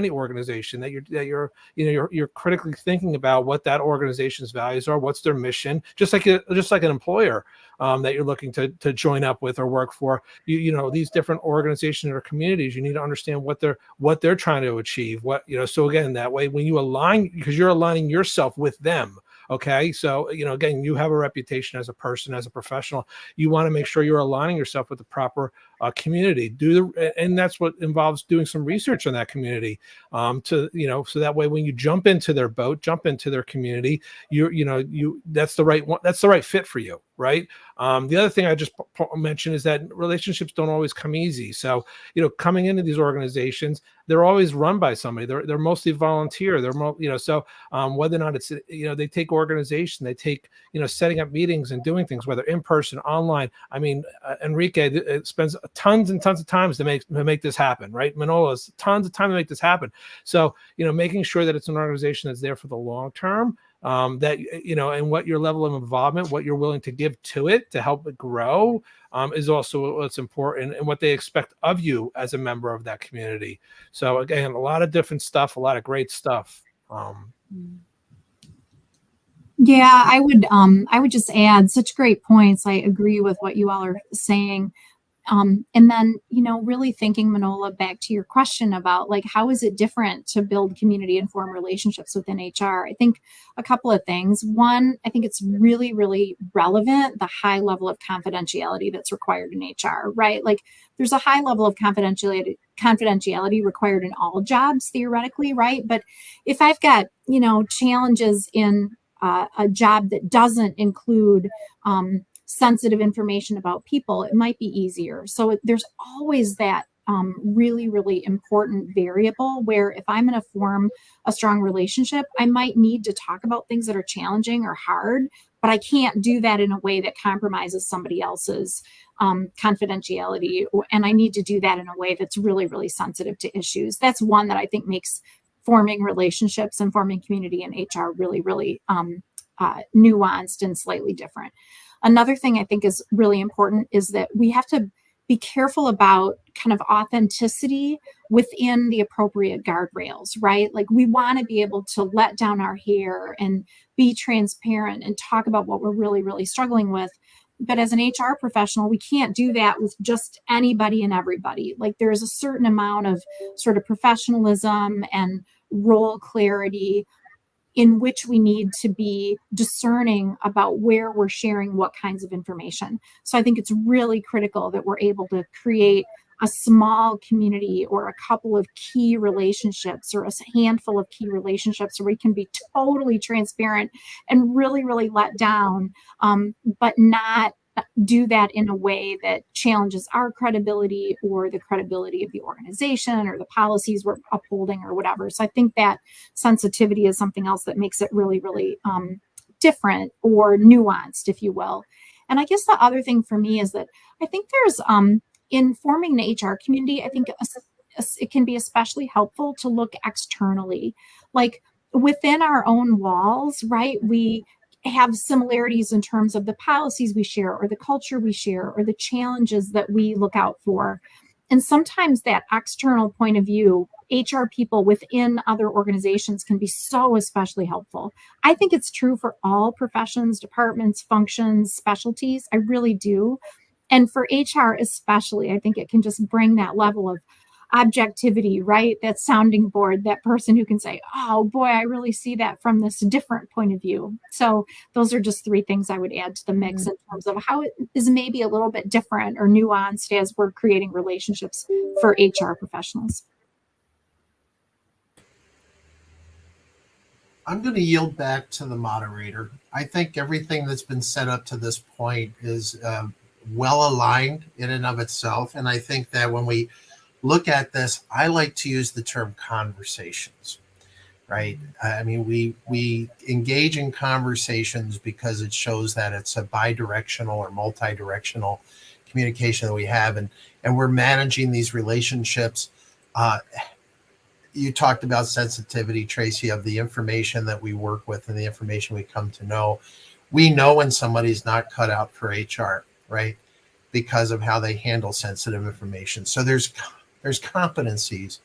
organization, that you're critically thinking about what that organization's values are, what's their mission, just like an employer that you're looking to join up with or work for. These different organizations or communities, you need to understand what they're trying to achieve. So again, that way, when you align, because you're aligning yourself with them. Okay. So, again, you have a reputation as a person, as a professional. You want to make sure you're aligning yourself with the proper community. And that's what involves doing some research on that community, so that way, when you jump into their boat, jump into their community, that's the right one. That's the right fit for you. Right. The other thing I just mentioned is that relationships don't always come easy. So, coming into these organizations, they're always run by somebody. They're mostly volunteer. So whether or not it's, they take organization, they take, setting up meetings and doing things, whether in person, online. I mean, Enrique spends tons and tons of time to make this happen, right? Manola's tons of time to make this happen. So, making sure that it's an organization that's there for the long term, that, and what your level of involvement, what you're willing to give to it to help it grow, is also what's important, and what they expect of you as a member of that community. So again, a lot of different stuff, a lot of great stuff. Yeah, I would just add such great points. I agree with what you all are saying. And then, really thinking, Manola, back to your question about how is it different to build community and form relationships within HR? I think a couple of things. One, I think it's really, really relevant, the high level of confidentiality that's required in HR, right? There's a high level of confidentiality required in all jobs, theoretically, right? But if I've got, challenges in a job that doesn't include sensitive information about people, it might be easier. So there's always that really, really important variable where if I'm going to form a strong relationship, I might need to talk about things that are challenging or hard, but I can't do that in a way that compromises somebody else's confidentiality. And I need to do that in a way that's really, really sensitive to issues. That's one that I think makes forming relationships and forming community in HR really, really nuanced and slightly different. Another thing I think is really important is that we have to be careful about kind of authenticity within the appropriate guardrails, right? We want to be able to let down our hair and be transparent and talk about what we're really, really struggling with. But as an HR professional, we can't do that with just anybody and everybody. There's a certain amount of sort of professionalism and role clarity in which we need to be discerning about where we're sharing what kinds of information. So I think it's really critical that we're able to create a small community or a couple of key relationships or a handful of key relationships where we can be totally transparent and really, really let down, but not do that in a way that challenges our credibility or the credibility of the organization or the policies we're upholding or whatever. So I think that sensitivity is something else that makes it really, really different or nuanced, if you will. And I guess the other thing for me is that I think there's in forming the HR community, I think it can be especially helpful to look externally, like within our own walls, right? We have similarities in terms of the policies we share or the culture we share or the challenges that we look out for. And sometimes that external point of view, HR people within other organizations can be so especially helpful. I think it's true for all professions, departments, functions, specialties. I really do. And for HR especially, I think it can just bring that level of objectivity, right? That sounding board, that person who can say, oh boy, I really see that from this different point of view. So those are just three things I would add to the mix in terms of how it is maybe a little bit different or nuanced as we're creating relationships for HR professionals. I'm going to yield back to the moderator. I think everything that's been set up to this point is well aligned in and of itself. And I think that when we look at this, I like to use the term conversations, right? I mean, we engage in conversations because it shows that it's a bi-directional or multi-directional communication that we have, and we're managing these relationships. You talked about sensitivity, Tracy, of the information that we work with and the information we come to know. We know when somebody's not cut out for HR, right? Because of how they handle sensitive information. So there's competencies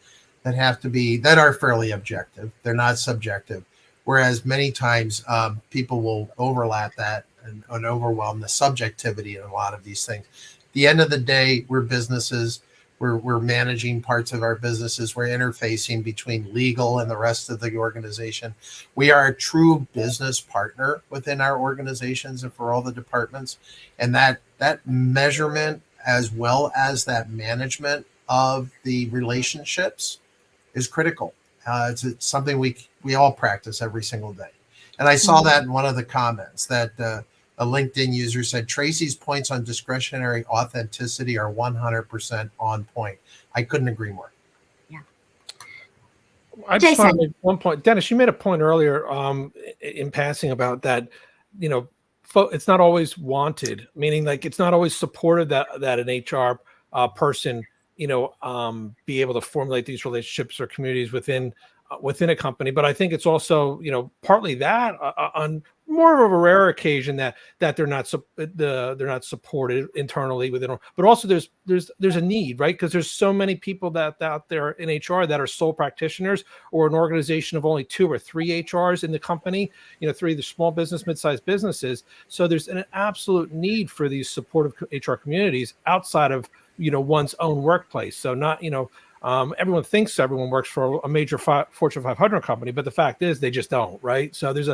that have to be, that are fairly objective. They're not subjective. Whereas many times people will overlap that and overwhelm the subjectivity in a lot of these things. At the end of the day, we're businesses. We're managing parts of our businesses. We're interfacing between legal and the rest of the organization. We are a true business partner within our organizations and for all the departments. And that measurement, as well as that management of the relationships, is critical. It's something we all practice every single day. And I saw that in one of the comments that a LinkedIn user said, Tracy's points on discretionary authenticity are 100% on point. I couldn't agree more. Yeah. I just want to make one point. Dennis, you made a point earlier in passing about that, it's not always wanted, meaning like it's not always supported that an HR person, be able to formulate these relationships or communities within a company. But I think it's also, partly that on more of a rare occasion that they're not supported internally within, but also there's a need, right? Because there's so many people that out there in HR that are sole practitioners, or an organization of only 2 or 3 HRs in the company, 3 of the small business, mid-sized businesses. So there's an absolute need for these supportive HR communities outside of one's own workplace. So not everyone thinks everyone works for a major Fortune 500 company, but the fact is they just don't, right? So there's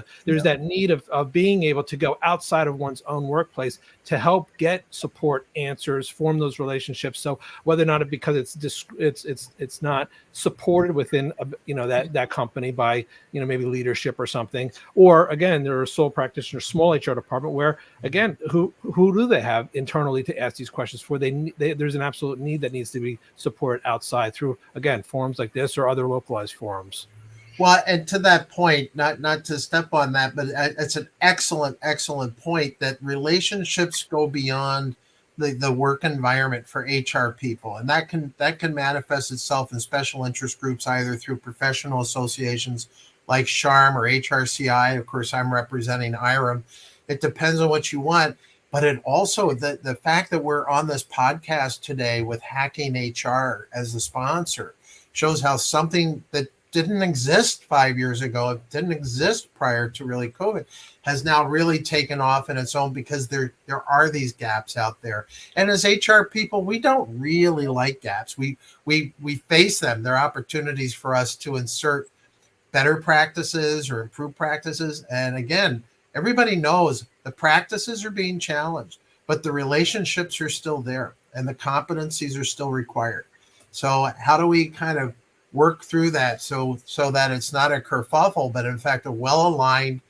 that need of being able to go outside of one's own workplace to help get support answers, form those relationships. So whether or not because it's not supported within that company by maybe leadership or something, or again there are sole practitioners, small HR department where again who do they have internally to ask these questions for? There's an absolute need that needs to be supported outside through, again, forums like this or other localized forums. Well, and to that point, not to step on that, but it's an excellent point that relationships go beyond the work environment for HR people, and that can manifest itself in special interest groups, either through professional associations like SHRM or HRCI. Of course, I'm representing IREM. It depends on what you want. But it also, the fact that we're on this podcast today with Hacking HR as the sponsor shows how something that didn't exist 5 years ago, it didn't exist prior to really COVID, has now really taken off in its own, because there are these gaps out there. And as HR people, we don't really like gaps. We face them. They're opportunities for us to insert better practices or improve practices. And again, everybody knows the practices are being challenged, but the relationships are still there and the competencies are still required. So how do we kind of work through that so that it's not a kerfuffle, but in fact a well-aligned,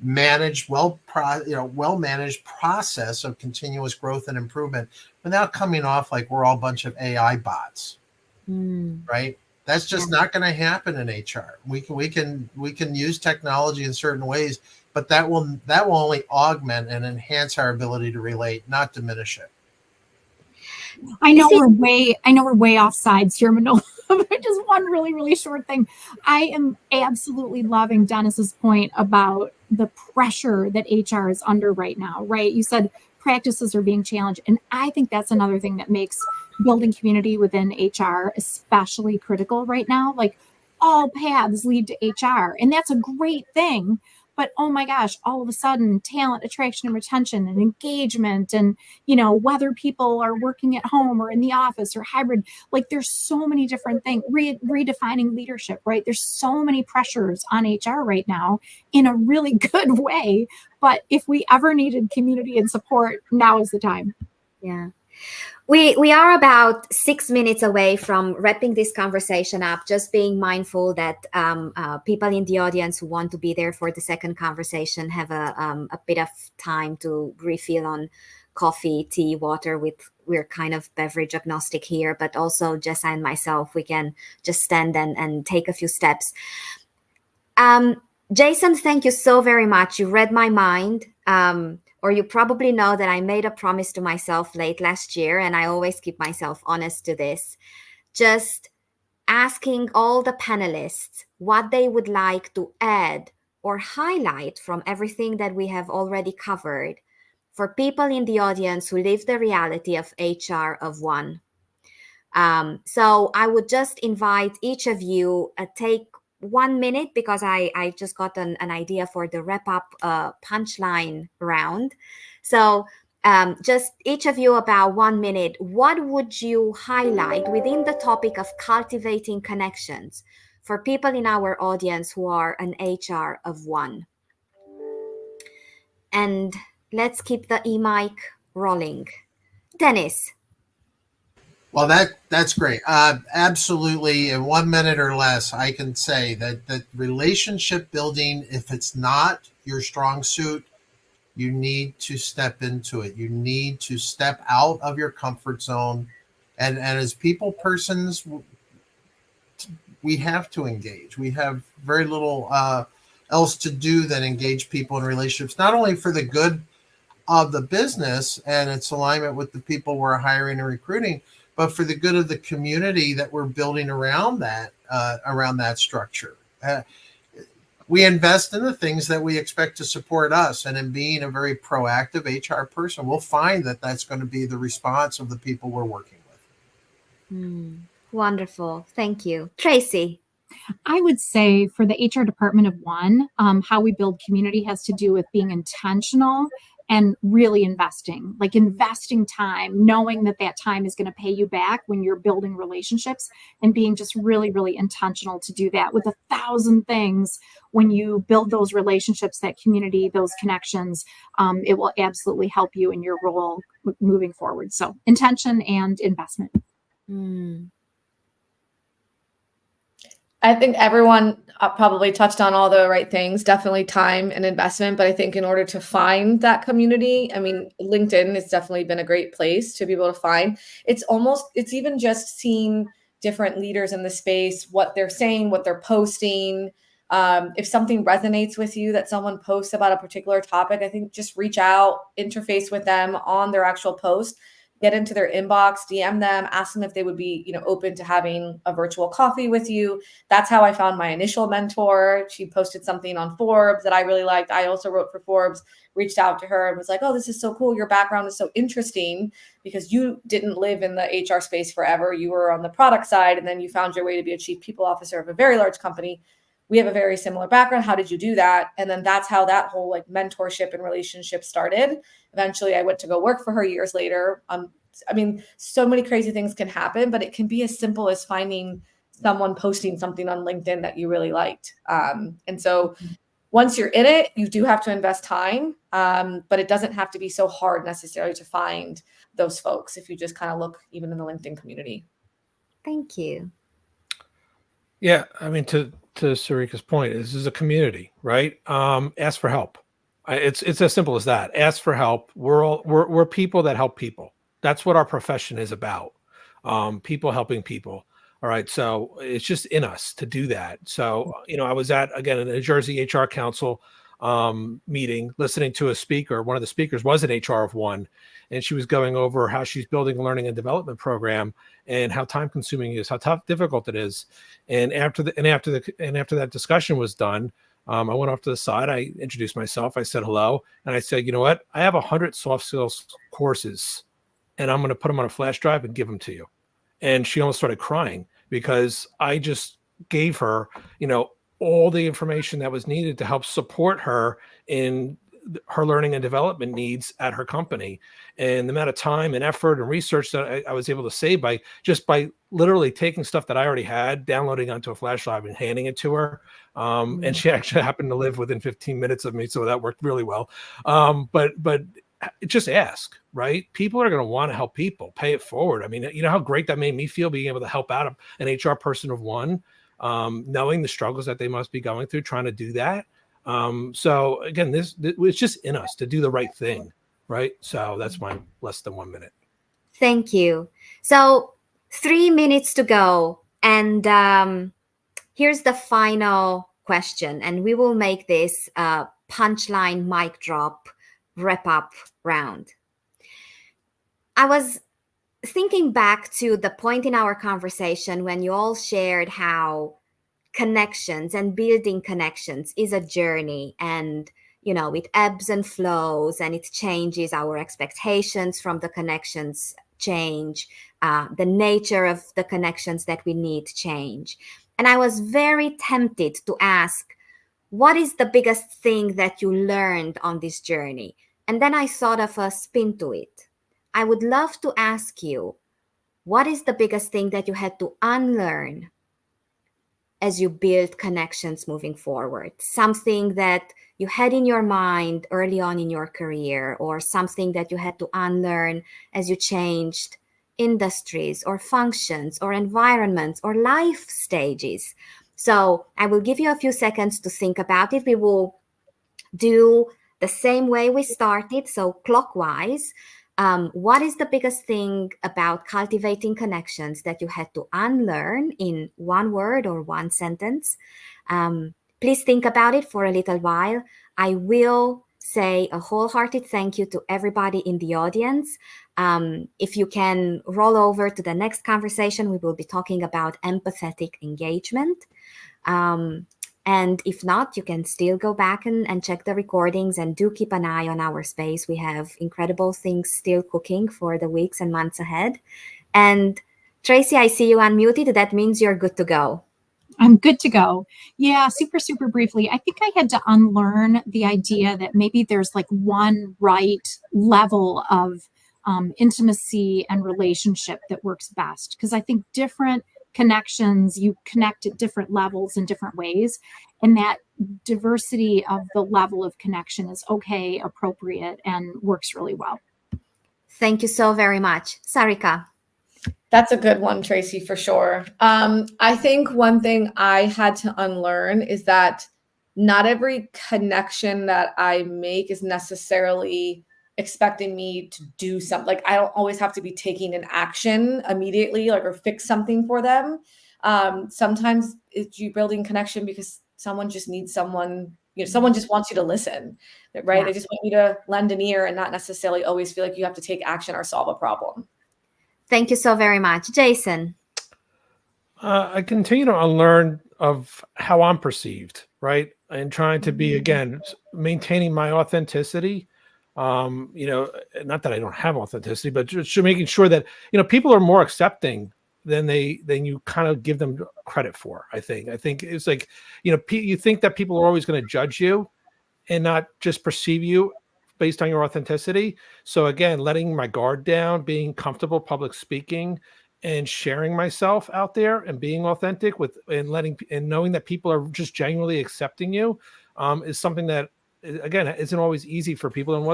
managed, well-managed process of continuous growth and improvement without coming off like we're all a bunch of AI bots, right? That's just not going to happen in HR. We can use technology in certain ways but that will only augment and enhance our ability to relate, not diminish it. I know we're way off sides here, Manola. But just one really, really short thing. I am absolutely loving Dennis's point about the pressure that HR is under right now, right? You said practices are being challenged. And I think that's another thing that makes building community within HR especially critical right now. Like, all paths lead to HR, and that's a great thing. But oh my gosh, all of a sudden, talent attraction and retention and engagement, and whether people are working at home or in the office or hybrid, like there's so many different things. Redefining leadership, right? There's so many pressures on HR right now in a really good way. But if we ever needed community and support, now is the time. Yeah. We are about 6 minutes away from wrapping this conversation up, just being mindful that people in the audience who want to be there for the second conversation have a bit of time to refill on coffee, tea, water. We're kind of beverage agnostic here, but also Jessa and myself, we can just stand and take a few steps. Jason, thank you so very much. You read my mind. Or you probably know that I made a promise to myself late last year, and I always keep myself honest to this. Just asking all the panelists what they would like to add or highlight from everything that we have already covered for people in the audience who live the reality of HR of one. So I would just invite each of you take 1 minute, because I just got an idea for the wrap up punchline round. So just each of you about 1 minute, what would you highlight within the topic of cultivating connections for people in our audience who are an HR of one? And let's keep the e-mic rolling. Dennis. Well, that's great. Absolutely. In 1 minute or less, I can say that relationship building, if it's not your strong suit, you need to step into it. You need to step out of your comfort zone. And as people persons, we have to engage. We have very little else to do than engage people in relationships, not only for the good of the business and its alignment with the people we're hiring and recruiting, but for the good of the community that we're building around that structure. We invest in the things that we expect to support us, and in being a very proactive HR person, we'll find that that's going to be the response of the people we're working with. Wonderful. Thank you. Tracy. I would say for the HR department of one, how we build community has to do with being intentional and really investing time, knowing that time is going to pay you back when you're building relationships, and being just really, really intentional to do that with 1,000 things. When you build those relationships, that community, those connections, it will absolutely help you in your role moving forward. So intention and investment. I think everyone probably touched on all the right things, definitely time and investment. But I think in order to find that community, I mean, LinkedIn has definitely been a great place to be able to find. It's even just seeing different leaders in the space, what they're saying, what they're posting. If something resonates with you that someone posts about a particular topic, I think just reach out, interface with them on their actual post. Get into their inbox, DM them, ask them if they would be, open to having a virtual coffee with you. That's how I found my initial mentor. She posted something on Forbes that I really liked. I also wrote for Forbes, reached out to her and was like, oh, this is so cool. Your background is so interesting because you didn't live in the HR space forever. You were on the product side, and then you found your way to be a chief people officer of a very large company. We have a very similar background. How did you do that? And then that's how that whole mentorship and relationship started. Eventually, I went to go work for her years later. I mean, so many crazy things can happen, but it can be as simple as finding someone posting something on LinkedIn that you really liked. And so once you're in it, you do have to invest time, but it doesn't have to be so hard necessarily to find those folks if you just kind of look even in the LinkedIn community. Thank you. Yeah, I mean, to Sarika's point, this is a community, right? Ask for help. It's as simple as that. Ask for help. We're people that help people. That's what our profession is about. People helping people. All right. So it's just in us to do that. So, I was at, again, in the New Jersey HR Council meeting, listening to a speaker. One of the speakers was an HR of one, and she was going over how she's building a learning and development program and how time consuming it is, how difficult it is. And after that discussion was done, I went off to the side. I introduced myself. I said hello, and I said, you know what? I have 100 soft skills courses, and I'm going to put them on a flash drive and give them to you. And she almost started crying because I just gave her, all the information that was needed to help support her in her learning and development needs at her company. And the amount of time and effort and research that I was able to save by literally taking stuff that I already had, downloading onto a flash drive and handing it to her. And she actually happened to live within 15 minutes of me, so that worked really well. But just ask, right? People are going to want to help people. Pay it forward. I mean, you know how great that made me feel being able to help out an HR person of one, knowing the struggles that they must be going through, trying to do that. So again, this it's just in us to do the right thing, right? So that's my less than 1 minute. Thank you. So 3 minutes to go. And here's the final question. And we will make this punchline mic drop wrap up round. I was thinking back to the point in our conversation when you all shared how connections and building connections is a journey, and it ebbs and flows, and it changes. Our expectations from the connections change, the nature of the connections that we need change. And I was very tempted to ask, what is the biggest thing that you learned on this journey? And then I thought of a spin to it. I would love to ask you, what is the biggest thing that you had to unlearn as you build connections moving forward? Something that you had in your mind early on in your career, or something that you had to unlearn as you changed industries or functions or environments or life stages. So I will give you a few seconds to think about it. We will do the same way we started, so clockwise. What is the biggest thing about cultivating connections that you had to unlearn in one word or one sentence? Please think about it for a little while. I will say a wholehearted thank you to everybody in the audience. If you can roll over to the next conversation, we will be talking about empathetic engagement. And if not, you can still go back and check the recordings, and do keep an eye on our space. We have incredible things still cooking for the weeks and months ahead. And Tracy, I see you unmuted. That means you're good to go. I'm good to go. Yeah, super briefly. I think I had to unlearn the idea that maybe there's like one right level of intimacy and relationship that works best. Because I think different connections, you connect at different levels in different ways. And that diversity of the level of connection is okay, appropriate, and works really well. Thank you so very much. Sarika. That's a good one, Tracy, for sure. I think one thing I had to unlearn is that not every connection that I make is necessarily expecting me to do something. Like, I don't always have to be taking an action immediately, or fix something for them. Sometimes it's you building connection because someone just needs someone, someone just wants you to listen, right? Yeah. They just want you to lend an ear and not necessarily always feel like you have to take action or solve a problem. Thank you so very much. Jason. I continue to unlearn of how I'm perceived, right? And trying to be, again, maintaining my authenticity. Not that I don't have authenticity, but just making sure that, people are more accepting than you kind of give them credit for. I think it's like, you think that people are always going to judge you and not just perceive you based on your authenticity. So again, letting my guard down, being comfortable public speaking, and sharing myself out there and being authentic and knowing that people are just genuinely accepting you is something that, again, isn't always easy for people, and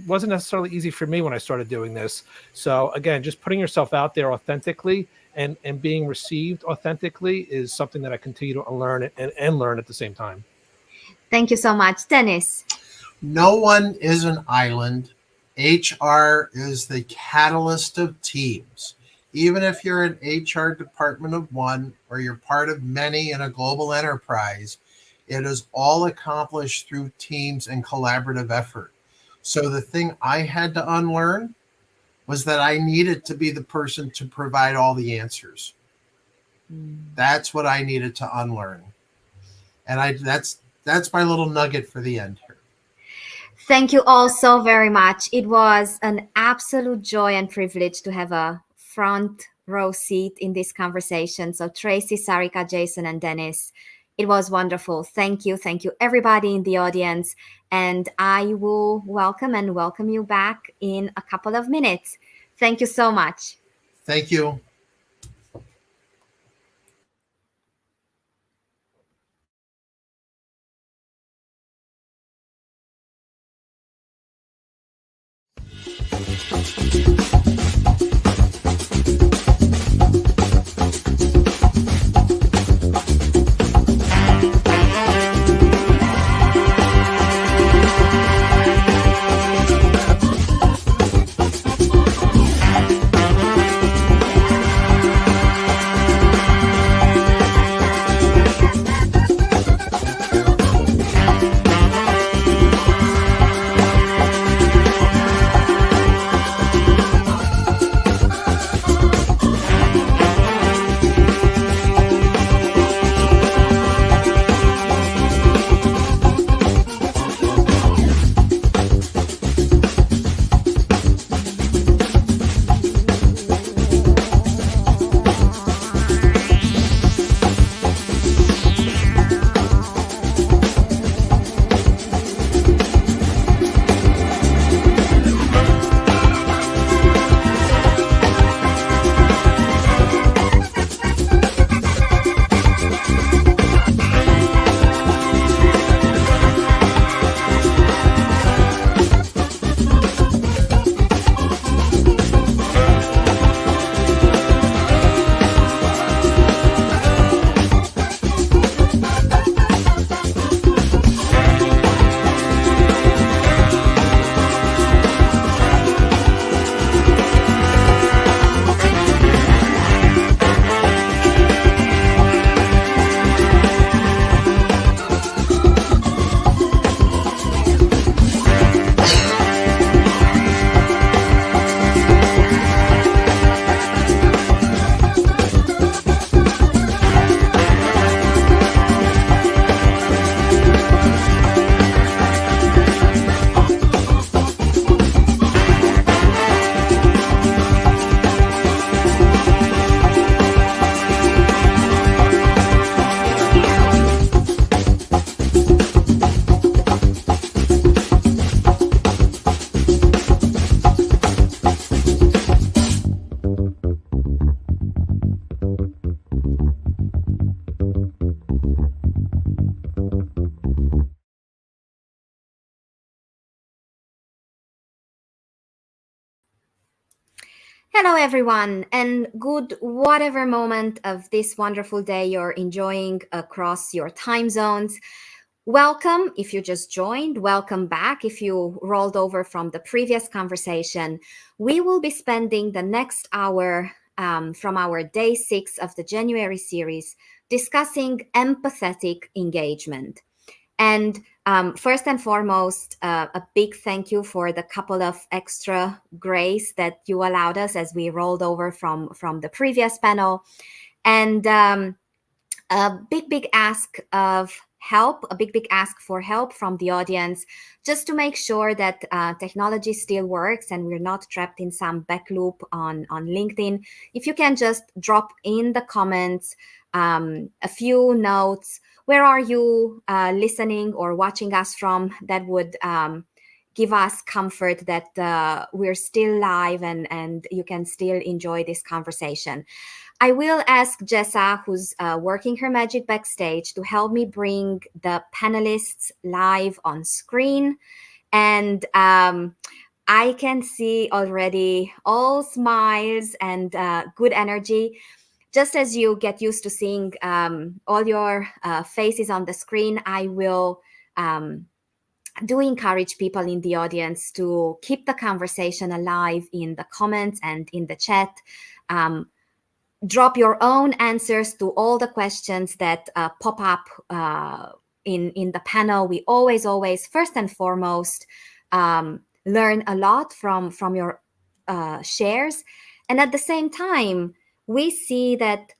wasn't necessarily easy for me when I started doing this. So again, just putting yourself out there authentically and being received authentically is something that I continue to unlearn and learn at the same time. Thank you so much. Dennis. No one is an island. HR is the catalyst of teams. Even if you're an HR department of one, or you're part of many in a global enterprise, It is all accomplished through teams and collaborative effort. So the thing I had to unlearn was that I needed to be the person to provide all the answers. That's what I needed to unlearn. And that's my little nugget for the end here. Thank you all so very much. It was an absolute joy and privilege to have a front row seat in this conversation. So Tracy, Sarika, Jason, and Dennis, it was wonderful. Thank you. Thank you, everybody in the audience. And I will welcome you back in a couple of minutes. Thank you so much. Thank you. Hello, everyone, and good whatever moment of this wonderful day you're enjoying across your time zones. Welcome if you just joined. Welcome back if you rolled over from the previous conversation. We will be spending the next hour from our day 6 of the January series discussing empathetic engagement. And first and foremost, a big thank you for the couple of extra grace that you allowed us as we rolled over from the previous panel. And a big ask of help, a big ask for help from the audience, just to make sure that technology still works and we're not trapped in some back loop on LinkedIn. If you can just drop in the comments a few notes. Where are you listening or watching us from? That would give us comfort that we're still live and you can still enjoy this conversation. I will ask Jessa, who's working her magic backstage, to help me bring the panelists live on screen. And I can see already all smiles and good energy. Just as you get used to seeing all your faces on the screen, I will do encourage people in the audience to keep the conversation alive in the comments and in the chat. Drop your own answers to all the questions that pop up in the panel, we always, first and foremost, learn a lot from your shares. And at the same time, we see that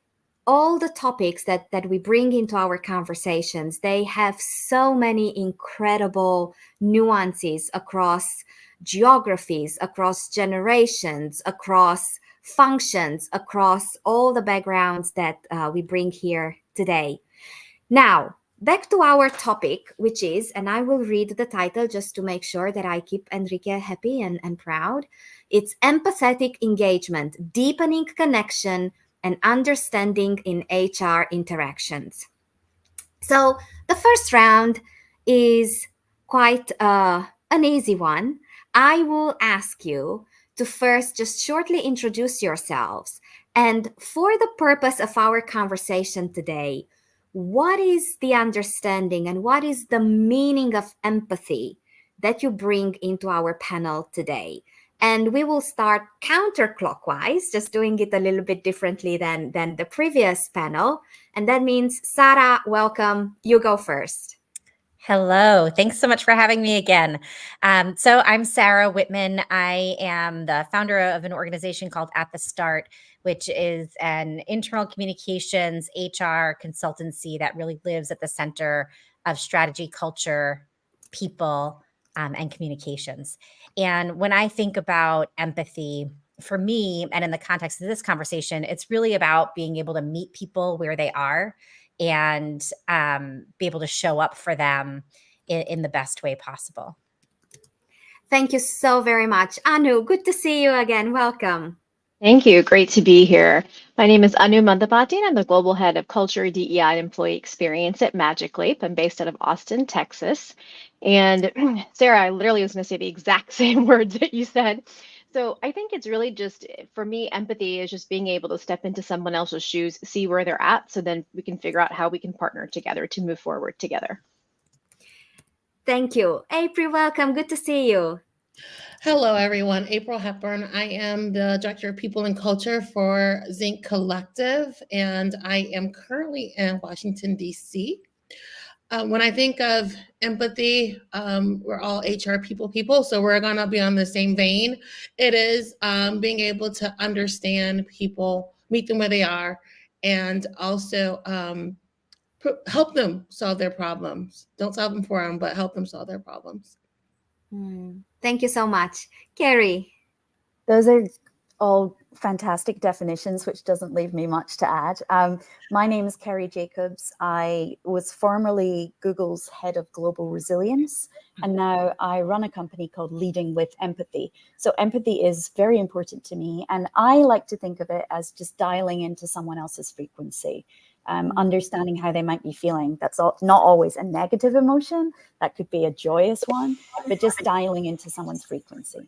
all the topics that we bring into our conversations, they have so many incredible nuances across geographies, across generations, across functions, across all the backgrounds that we bring here today. Now, back to our topic, which is, and I will read the title just to make sure that I keep Enrique happy and proud. It's Empathetic Engagement, Deepening Connection and Understanding in HR Interactions. So the first round is quite an easy one. I will ask you to first just shortly introduce yourselves. And for the purpose of our conversation today, what is the understanding and what is the meaning of empathy that you bring into our panel today? And we will start counterclockwise, just doing it a little bit differently than the previous panel. And that means, Sarah, welcome. You go first. Hello. Thanks so much for having me again. So I'm Sarah Whitman. I am the founder of an organization called At the Start, which is an internal communications HR consultancy that really lives at the center of strategy, culture, people, and communications. And when I think about empathy, for me, and in the context of this conversation, it's really about being able to meet people where they are and be able to show up for them in the best way possible. Thank you so very much. Anu, good to see you again. Welcome. Thank you. Great to be here. My name is Anu Mandapati, and I'm the Global Head of Culture, DEI, and Employee Experience at Magic Leap. I'm based out of Austin, Texas. And Sarah, I literally was going to say the exact same words that you said. So I think it's really just, for me, empathy is just being able to step into someone else's shoes, see where they're at, so then we can figure out how we can partner together to move forward together. Thank you. April, welcome. Good to see you. Hello, everyone. April Hepburn. I am the Director of People and Culture for Zinc Collective, and I am currently in Washington, D.C. When I think of empathy, we're all HR people, so we're going to be on the same vein. It is being able to understand people, meet them where they are, and also help them solve their problems. Don't solve them for them, but help them solve their problems. Thank you so much. Carrie. Those are all fantastic definitions, which doesn't leave me much to add. My name is Carrie Jacobs. I was formerly Google's head of global resilience, and now I run a company called Leading with Empathy. So empathy is very important to me, and I like to think of it as just dialing into someone else's frequency. Understanding how they might be feeling. That's not always a negative emotion. That could be a joyous one, but just dialing into someone's frequency.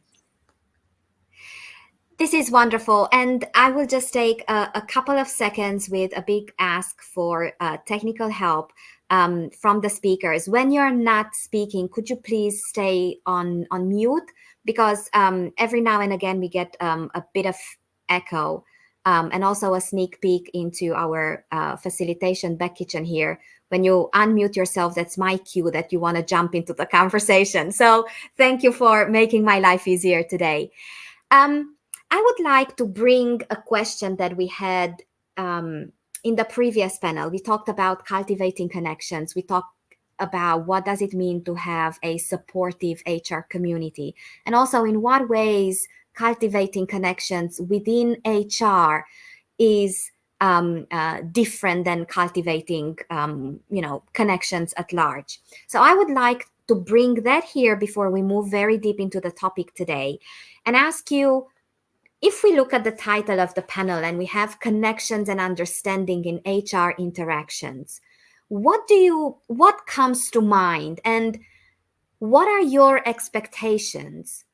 This is wonderful. And I will just take a couple of seconds with a big ask for technical help from the speakers. When you're not speaking, could you please stay on mute? Because every now and again, we get a bit of echo. And also a sneak peek into our facilitation back kitchen here. When you unmute yourself, that's my cue that you want to jump into the conversation. So thank you for making my life easier today. I would like to bring a question that we had in the previous panel. We talked about cultivating connections. We talked about what does it mean to have a supportive HR community, and also in what ways cultivating connections within HR is different than cultivating, connections at large. So I would like to bring that here before we move very deep into the topic today and ask you, if we look at the title of the panel and we have connections and understanding in HR interactions, what comes to mind, and what are your expectations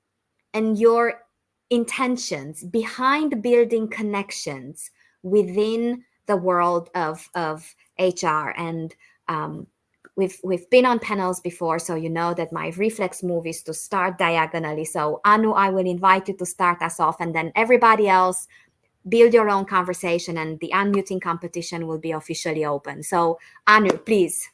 and your intentions behind building connections within the world of HR? And we've been on panels before, so you know that my reflex move is to start diagonally. So Anu, I will invite you to start us off, and then everybody else build your own conversation, and the unmuting competition will be officially open. So Anu, please.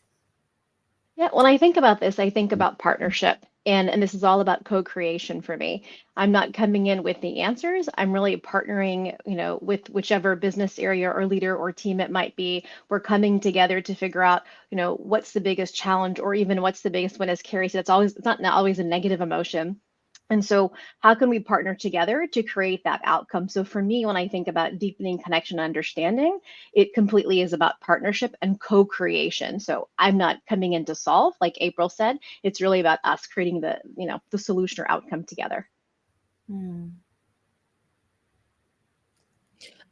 Yeah, when I think about this, I think about partnership. And this is all about co-creation for me. I'm not coming in with the answers. I'm really partnering, with whichever business area or leader or team it might be. We're coming together to figure out, what's the biggest challenge, or even what's the biggest one, as Carrie said, it's not always a negative emotion. And so, how can we partner together to create that outcome? So, for me, when I think about deepening connection and understanding, it completely is about partnership and co creation. So, I'm not coming in to solve, like April said, it's really about us creating the solution or outcome together.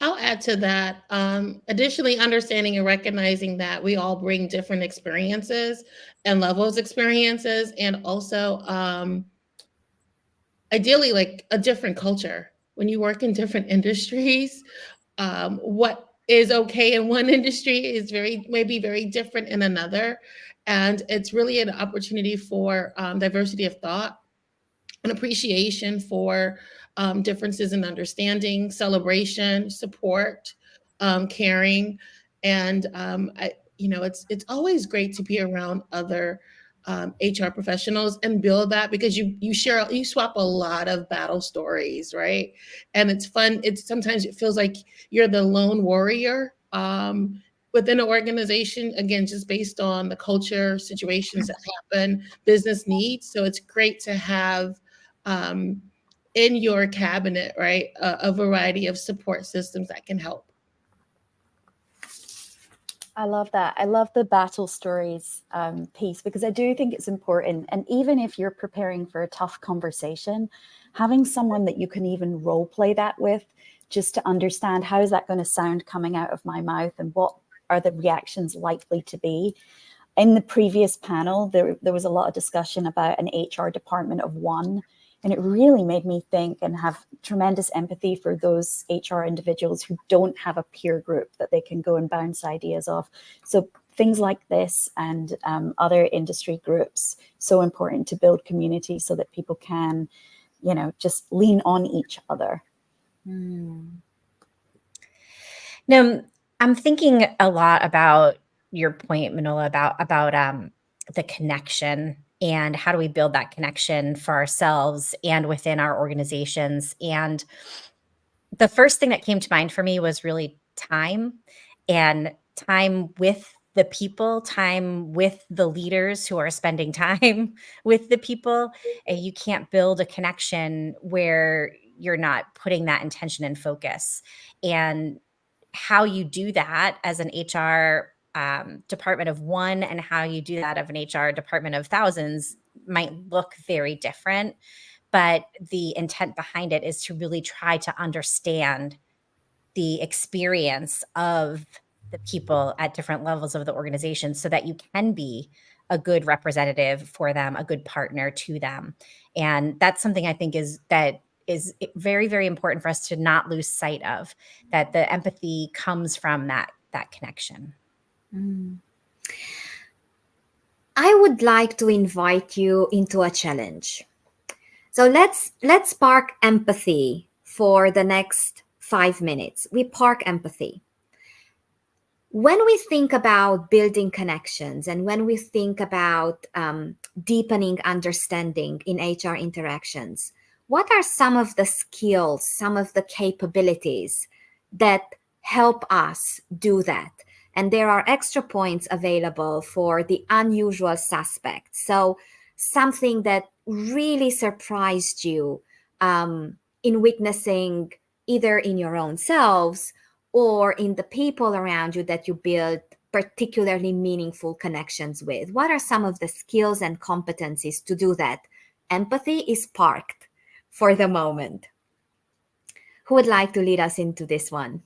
I'll add to that. Additionally, understanding and recognizing that we all bring different experiences and levels of experiences, and also ideally like a different culture. When you work in different industries, what is okay in one industry is maybe very different in another. And it's really an opportunity for diversity of thought, an appreciation for differences in understanding, celebration, support, caring, and it's always great to be around other HR professionals and build that, because you swap a lot of battle stories, right? And it's fun. Sometimes it feels like you're the lone warrior within an organization, again, just based on the culture, situations that happen, business needs. So it's great to have in your cabinet, right, a variety of support systems that can help. I love that. I love the battle stories piece, because I do think it's important. And even if you're preparing for a tough conversation, having someone that you can even role play that with, just to understand how is that going to sound coming out of my mouth, and what are the reactions likely to be. In the previous panel, there was a lot of discussion about an HR department of one. And it really made me think and have tremendous empathy for those HR individuals who don't have a peer group that they can go and bounce ideas off. So things like this and other industry groups, so important to build community so that people can, just lean on each other. Now, I'm thinking a lot about your point, Manola, about the connection, and how do we build that connection for ourselves and within our organizations. And the first thing that came to mind for me was really time, and time with the people, time with the leaders who are spending time with the people. And you can't build a connection where you're not putting that intention and focus. And how you do that as an HR department of one, and how you do that of an HR department of thousands might look very different. But the intent behind it is to really try to understand the experience of the people at different levels of the organization, so that you can be a good representative for them, a good partner to them. And that's something I think is very, very important for us to not lose sight of, that the empathy comes from that connection. I would like to invite you into a challenge. So let's park empathy for the next 5 minutes. We park empathy. When we think about building connections, and when we think about deepening understanding in HR interactions, what are some of the skills, some of the capabilities that help us do that? And there are extra points available for the unusual suspects. So something that really surprised you in witnessing, either in your own selves or in the people around you that you build particularly meaningful connections with. What are some of the skills and competencies to do that? Empathy is parked for the moment. Who would like to lead us into this one?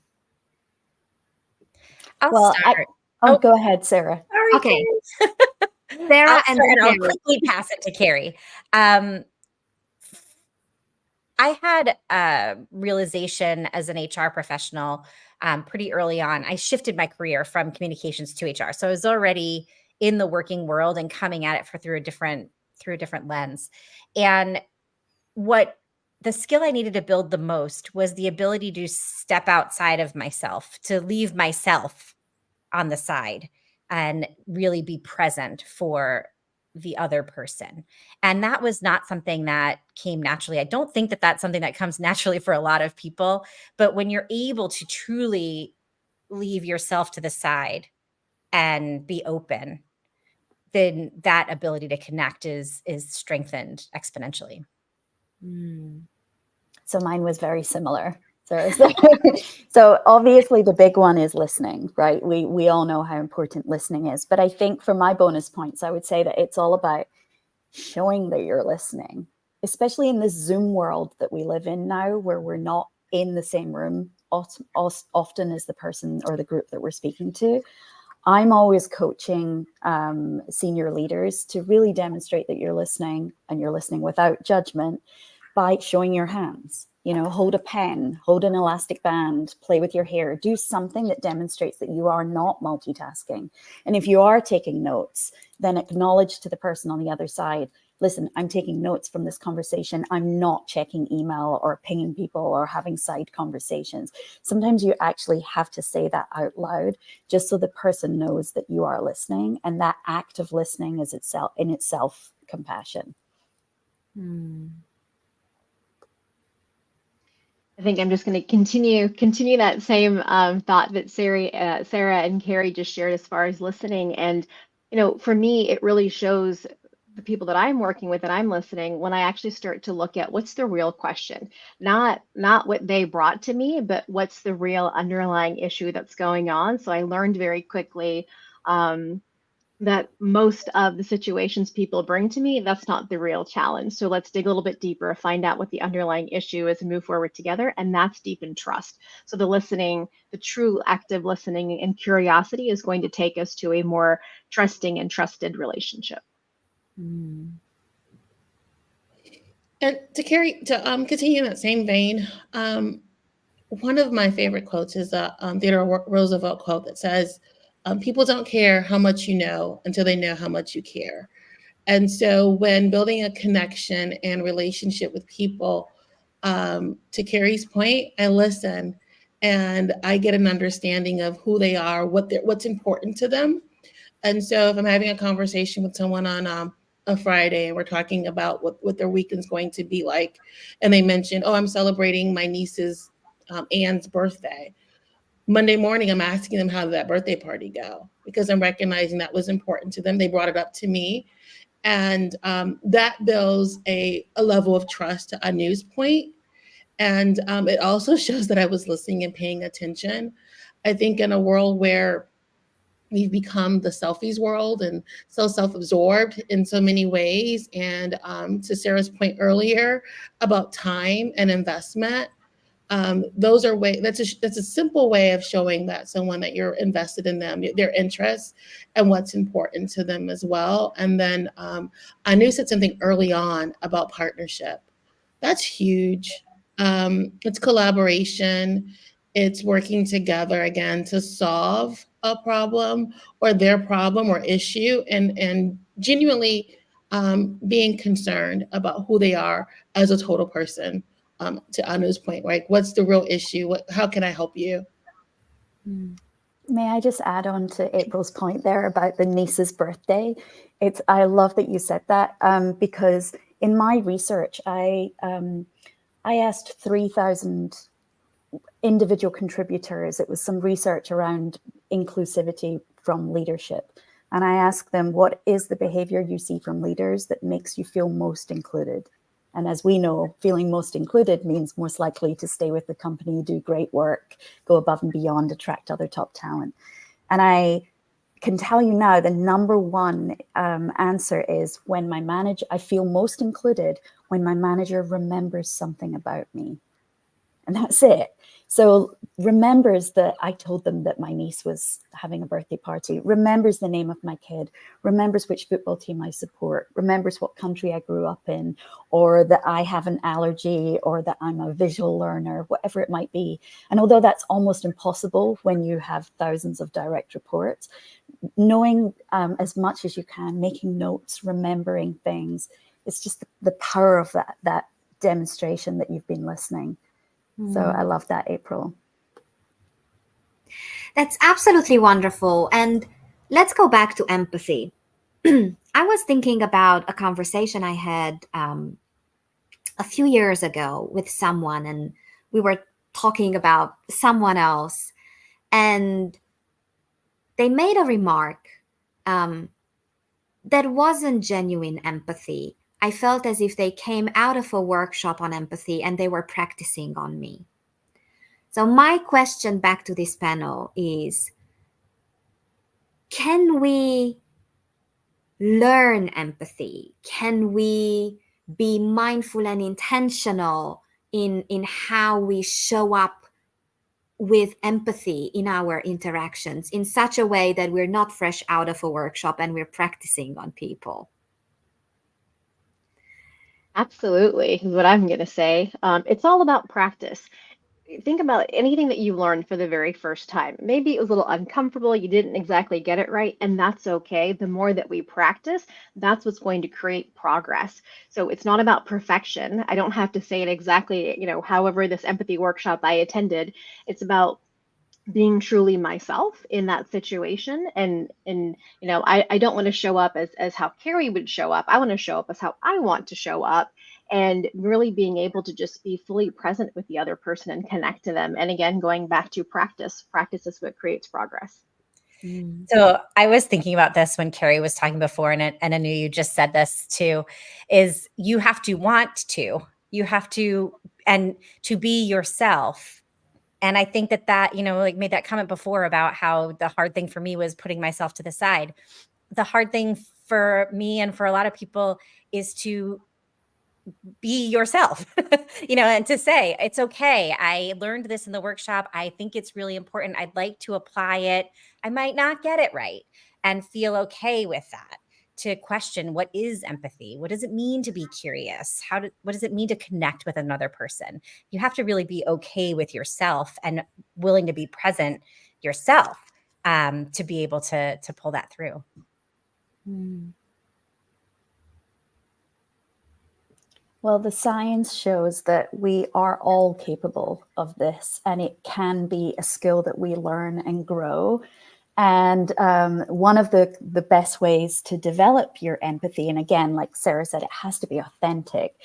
I'll start. Go ahead, Sarah. Sorry, Okay. Carrie. Sarah, I'll quickly pass it to Carrie. I had a realization as an HR professional pretty early on. I shifted my career from communications to HR. So I was already in the working world and coming at it through a different lens. And what the skill I needed to build the most was the ability to step outside of myself, to leave myself on the side, and really be present for the other person. And that was not something that came naturally. I don't think that that's something that comes naturally for a lot of people, but when you're able to truly leave yourself to the side and be open, then that ability to connect is strengthened exponentially. So mine was very similar. So obviously the big one is listening, right? We all know how important listening is. But I think for my bonus points, I would say that it's all about showing that you're listening, especially in this Zoom world that we live in now, where we're not in the same room often as the person or the group that we're speaking to. I'm always coaching senior leaders to really demonstrate that you're listening, and you're listening without judgment, by showing your hands. You know, hold a pen, hold an elastic band, play with your hair, do something that demonstrates that you are not multitasking. And if you are taking notes, then acknowledge to the person on the other side, listen, I'm taking notes from this conversation. I'm not checking email or pinging people or having side conversations. Sometimes you actually have to say that out loud, just so the person knows that you are listening. And that act of listening is in itself compassion. I think I'm just going to continue that same thought that Sarah and Carrie just shared as far as listening. And, you know, for me, it really shows the people that I'm working with and I'm listening when I actually start to look at what's the real question, not what they brought to me, but what's the real underlying issue that's going on. So I learned very quickly that most of the situations people bring to me, that's not the real challenge. So let's dig a little bit deeper, find out what the underlying issue is, and move forward together. And that's deepen trust. So the listening, the true active listening and curiosity is going to take us to a more trusting and trusted relationship. And to continue in that same vein, one of my favorite quotes is a Theodore Roosevelt quote that says, people don't care how much you know until they know how much you care. And so when building a connection and relationship with people, to Carrie's point, I listen and I get an understanding of who they are, what's important to them. And so if I'm having a conversation with someone on a Friday and we're talking about what their weekend's going to be like, and they mention, oh, I'm celebrating my niece's Anne's birthday. Monday morning, I'm asking them how did that birthday party go? Because I'm recognizing that was important to them. They brought it up to me. And that builds a level of trust to Anu's point. And it also shows that I was listening and paying attention. I think in a world where we've become the selfies world and so self-absorbed in so many ways. And to Sarah's point earlier about time and investment, those are that's a simple way of showing that someone that you're invested in them, their interests and what's important to them as well. And then Anu said something early on about partnership. That's huge. It's collaboration. It's working together again to solve a problem or their problem or issue, and genuinely being concerned about who they are as a total person. To Anu's point, right? What's the real issue? How can I help you? May I just add on to April's point there about the niece's birthday? I love that you said that because in my research, I asked 3,000 individual contributors. It was some research around inclusivity from leadership. And I asked them, what is the behavior you see from leaders that makes you feel most included? And as we know, feeling most included means most likely to stay with the company, do great work, go above and beyond, attract other top talent. And I can tell you now, the number one answer is I feel most included when my manager remembers something about me. And that's it. So remembers that I told them that my niece was having a birthday party, remembers the name of my kid, remembers which football team I support, remembers what country I grew up in, or that I have an allergy, or that I'm a visual learner, whatever it might be. And although that's almost impossible when you have thousands of direct reports, knowing as much as you can, making notes, remembering things, it's just the power of that demonstration that you've been listening. So I love that, April. That's absolutely wonderful. And Let's go back to empathy. I was thinking about a conversation I had a few years ago with someone, and we were talking about someone else, and they made a remark that wasn't genuine empathy. I felt as if they came out of a workshop on empathy and they were practicing on me. So, my question back to this panel is, can we learn empathy? Can we be mindful and intentional in how we show up with empathy in our interactions in such a way that we're not fresh out of a workshop and we're practicing on people? Absolutely, is what I'm going to say. It's all about practice. Think about anything that you learned for the very first time. Maybe it was a little uncomfortable, you didn't exactly get it right, and that's okay. The more that we practice, that's what's going to create progress. So it's not about perfection. I don't have to say it exactly, however, this empathy workshop I attended, it's about being truly myself in that situation. And I don't want to show up as how Carrie would show up. I want to show up as how I want to show up, and really being able to just be fully present with the other person and connect to them. And again, going back to practice is what creates progress. So I was thinking about this when Carrie was talking before, and Anu, you just said this too, is you have to want to, and to be yourself. And I think that, like made that comment before about how the hard thing for me was putting myself to the side. The hard thing for me and for a lot of people is to be yourself, and to say, it's okay. I learned this in the workshop. I think it's really important. I'd like to apply it. I might not get it right, and feel okay with that. To question, what is empathy? What does it mean to be curious? What does it mean to connect with another person? You have to really be okay with yourself and willing to be present yourself, to be able to pull that through. Well, the science shows that we are all capable of this, and it can be a skill that we learn and grow. And one of the best ways to develop your empathy, and again, like Sarah said, it has to be authentic,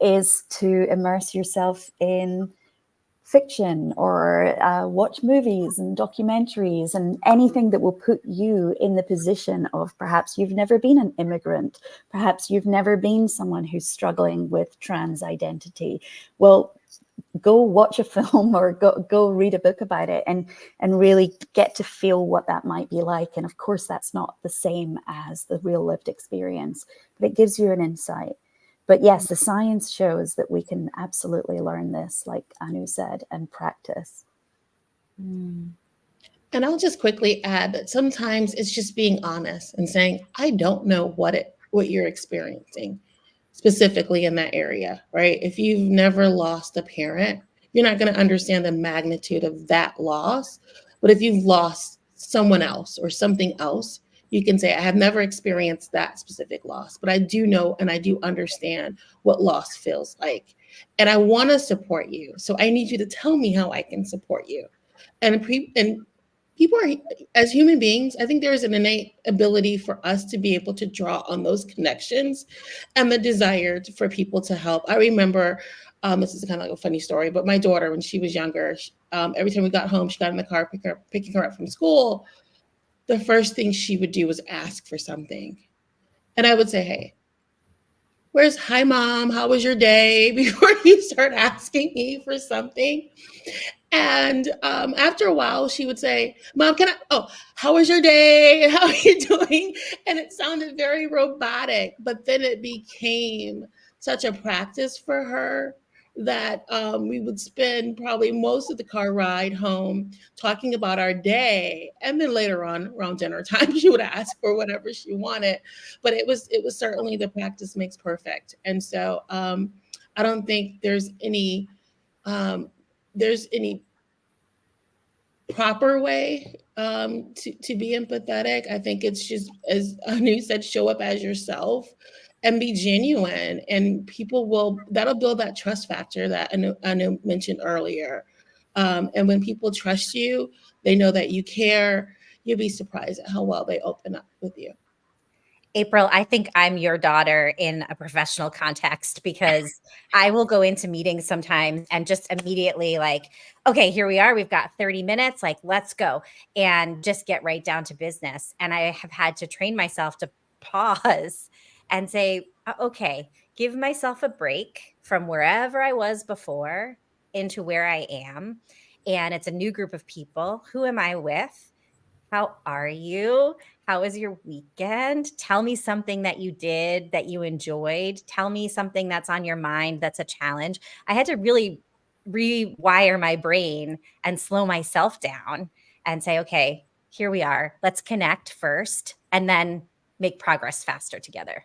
is to immerse yourself in fiction or watch movies and documentaries and anything that will put you in the position of perhaps you've never been an immigrant, perhaps you've never been someone who's struggling with trans identity. Well, go watch a film or go read a book about it and really get to feel what that might be like. And of course, that's not the same as the real lived experience, but it gives you an insight. But yes, the science shows that we can absolutely learn this, like Anu said, and practice. And I'll just quickly add that sometimes it's just being honest and saying, I don't know what you're experiencing specifically in that area, right? If you've never lost a parent, you're not going to understand the magnitude of that loss. But if you've lost someone else or something else, you can say, I have never experienced that specific loss, but I do know and I do understand what loss feels like. And I want to support you. So I need you to tell me how I can support you. And people are, as human beings, I think there's an innate ability for us to be able to draw on those connections and the desire for people to help. I remember, this is kind of like a funny story, but my daughter, when she was younger, every time we got home, she got in the car picking her up from school. The first thing she would do was ask for something. And I would say, hey, hi mom, how was your day? Before you start asking me for something. And after a while, she would say, Mom, how was your day? How are you doing? And it sounded very robotic, but then it became such a practice for her that we would spend probably most of the car ride home talking about our day. And then later on around dinner time, she would ask for whatever she wanted. But it was certainly the practice makes perfect. And so I don't think there's any proper way to be empathetic. I think it's just, as Anu said, show up as yourself and be genuine, and that'll build that trust factor that Anu mentioned earlier. And when people trust you, they know that you care, you'll be surprised at how well they open up with you. April, I think I'm your daughter in a professional context, because I will go into meetings sometimes and just immediately like, okay, here we are. We've got 30 minutes. Like, let's go, and just get right down to business. And I have had to train myself to pause and say, okay, give myself a break from wherever I was before into where I am. And it's a new group of people. Who am I with? How are you? How was your weekend? Tell me something that you did that you enjoyed. Tell me something that's on your mind that's a challenge. I had to really rewire my brain and slow myself down and say, okay, here we are. Let's connect first and then make progress faster together.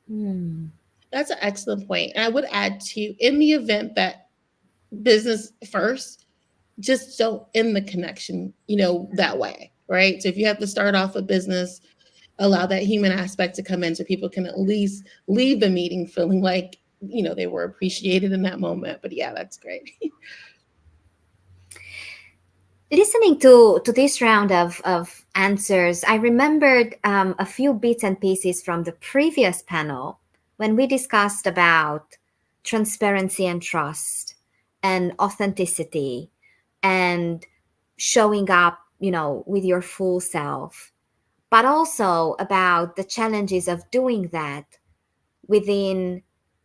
That's an excellent point. And I would add to, in the event that business first, just don't end the connection, that way, right? So if you have to start off a business, allow that human aspect to come in so people can at least leave the meeting feeling like, they were appreciated in that moment. But yeah, that's great. Listening to this round of answers, I remembered a few bits and pieces from the previous panel when we discussed about transparency and trust and authenticity and showing up, with your full self, but also about the challenges of doing that within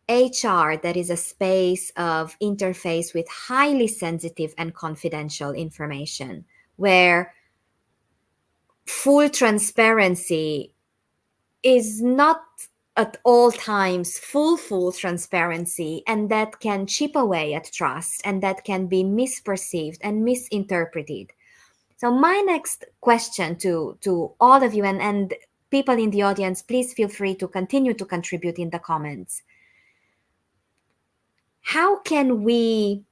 HR, that is a space of interface with highly sensitive and confidential information, where full transparency is not at all times full transparency, and that can chip away at trust, and that can be misperceived and misinterpreted. So my next question to all of you and people in the audience, please feel free to continue to contribute in the comments. How can we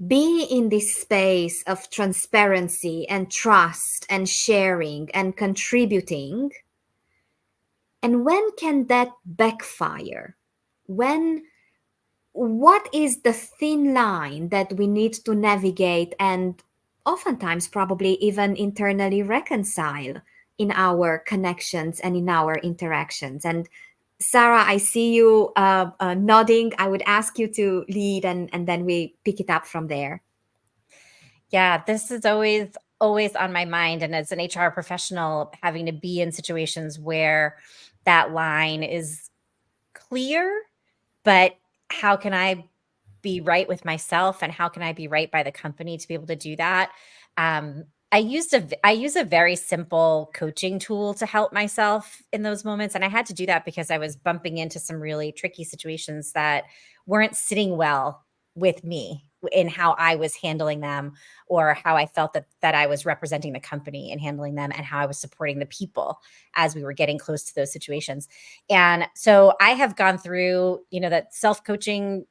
be in this space of transparency and trust and sharing and contributing? And when can that backfire? What is the thin line that we need to navigate and oftentimes probably even internally reconcile in our connections and in our interactions? And Sarah, I see you nodding. I would ask you to lead, and then we pick it up from there. Yeah, this is always on my mind. And as an HR professional, having to be in situations where that line is clear, but how can I be right with myself, and how can I be right by the company to be able to do that? I use a very simple coaching tool to help myself in those moments. And I had to do that because I was bumping into some really tricky situations that weren't sitting well with me in how I was handling them, or how I felt that I was representing the company in handling them, and how I was supporting the people as we were getting close to those situations. And so I have gone through, that self-coaching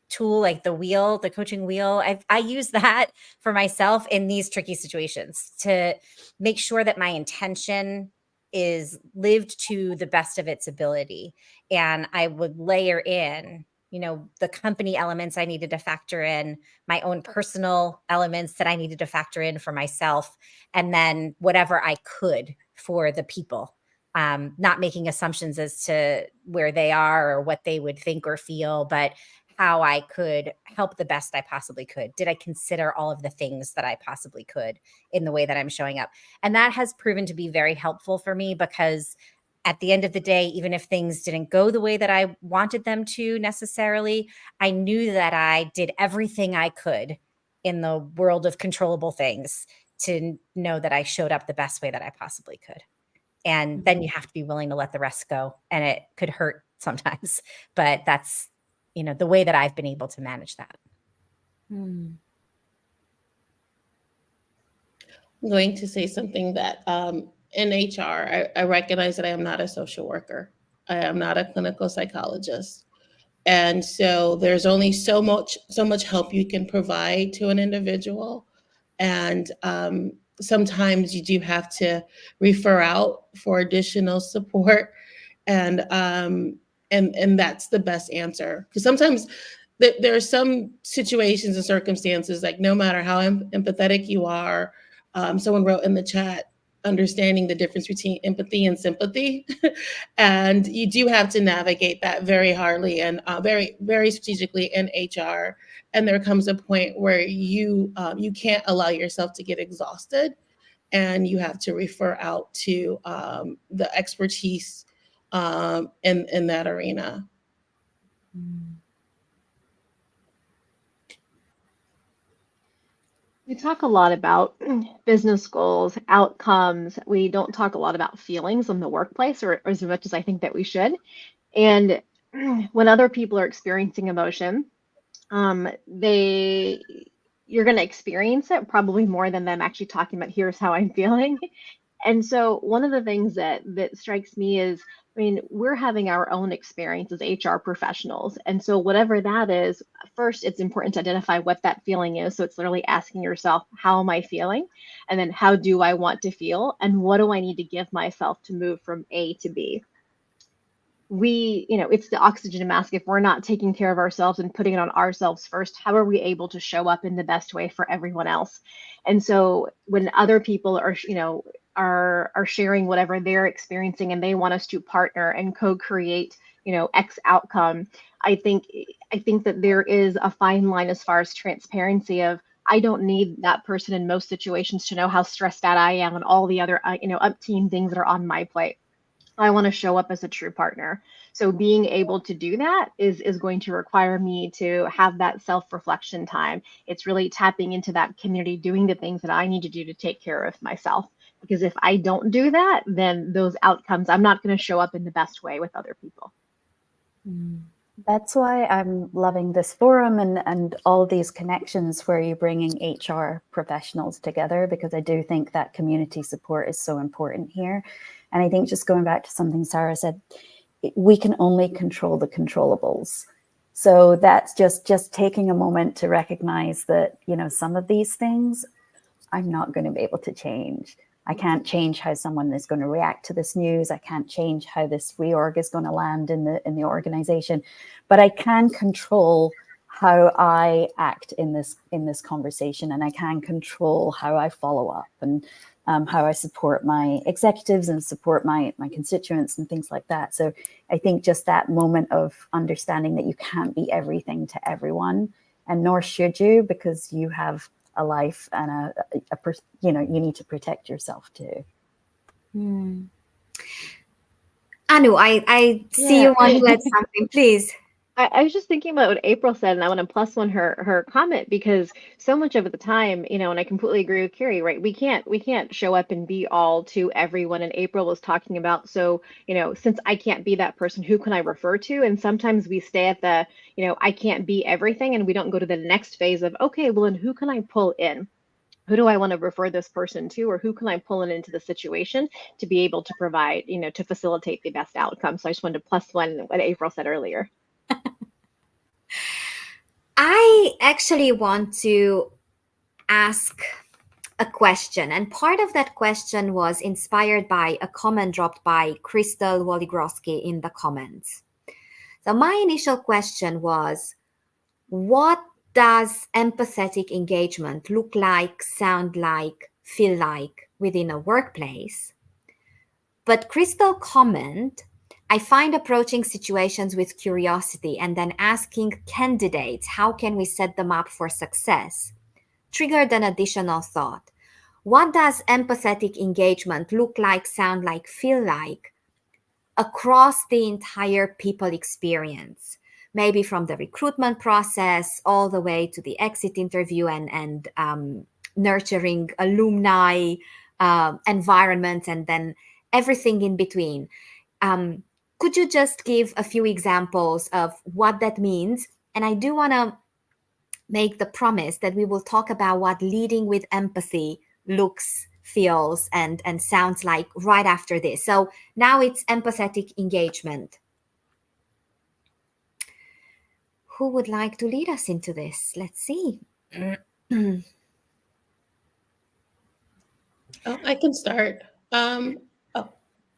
tool, like the coaching wheel. I use that for myself in these tricky situations to make sure that my intention is lived to the best of its ability. And I would layer in, the company elements I needed to factor in, my own personal elements that I needed to factor in for myself, and then whatever I could for the people. Not making assumptions as to where they are or what they would think or feel, but how I could help the best I possibly could. Did I consider all of the things that I possibly could in the way that I'm showing up? And that has proven to be very helpful for me, because at the end of the day, even if things didn't go the way that I wanted them to necessarily, I knew that I did everything I could in the world of controllable things to know that I showed up the best way that I possibly could. And then you have to be willing to let the rest go. And it could hurt sometimes, but that's, the way that I've been able to manage that. I'm going to say something that in HR, I recognize that I am not a social worker. I am not a clinical psychologist. And so there's only so much help you can provide to an individual. And sometimes you do have to refer out for additional support. And that's the best answer. Because sometimes there are some situations and circumstances, like no matter how empathetic you are Someone wrote in the chat, understanding the difference between empathy and sympathy. And you do have to navigate that very hardly and very, very strategically in HR. And there comes a point where you can't allow yourself to get exhausted, and you have to refer out to the expertise in that arena. We talk a lot about business goals, outcomes. We don't talk a lot about feelings in the workplace, or as much as I think that we should. And when other people are experiencing emotion, you're going to experience it probably more than them actually talking about, here's how I'm feeling. And so one of the things that strikes me is, I mean, we're having our own experience as HR professionals. And so whatever that is, first, it's important to identify what that feeling is. So it's literally asking yourself, how am I feeling? And then how do I want to feel? And what do I need to give myself to move from A to B? It's the oxygen mask. If we're not taking care of ourselves and putting it on ourselves first, how are we able to show up in the best way for everyone else? And so when other people are sharing whatever they're experiencing and they want us to partner and co-create, X outcome, I think that there is a fine line as far as transparency of, I don't need that person in most situations to know how stressed out I am and all the other, umpteen things that are on my plate. I want to show up as a true partner. So being able to do that is going to require me to have that self-reflection time. It's really tapping into that community, doing the things that I need to do to take care of myself. Because if I don't do that, then those outcomes, I'm not going to show up in the best way with other people. That's why I'm loving this forum and all these connections where you're bringing HR professionals together, because I do think that community support is so important here. And I think, just going back to something Sarah said, we can only control the controllables. So that's just taking a moment to recognize that, some of these things I'm not going to be able to change. I can't change how someone is going to react to this news. I can't change how this reorg is going to land in the organization, but I can control how I act in this conversation, and I can control how I follow up and how I support my executives and support my constituents and things like that. So I think just that moment of understanding that you can't be everything to everyone, and nor should you, because you have a life and you need to protect yourself too. Anu, I see you want to add something, please. I was just thinking about what April said, and I want to plus one her comment, because so much of the time, and I completely agree with Carrie, right? We can't show up and be all to everyone. And April was talking about, so, since I can't be that person, who can I refer to? And sometimes we stay at the, I can't be everything, and we don't go to the next phase of, okay, well, and who can I pull in? Who do I want to refer this person to, or who can I pull in into the situation to be able to provide, to facilitate the best outcome? So I just wanted to plus one what April said earlier. I actually want to ask a question, and part of that question was inspired by a comment dropped by Crystal Woligrowski in the comments. So my initial question was, what does empathetic engagement look like, sound like, feel like within a workplace? But Crystal comment, I find approaching situations with curiosity and then asking candidates, how can we set them up for success, triggered an additional thought. What does empathetic engagement look like, sound like, feel like across the entire people experience? Maybe from the recruitment process all the way to the exit interview and nurturing alumni environment, and then everything in between. Could you just give a few examples of what that means? And I do want to make the promise that we will talk about what leading with empathy looks, feels, and sounds like right after this. So now it's empathetic engagement. Who would like to lead us into this? Let's see. I can start.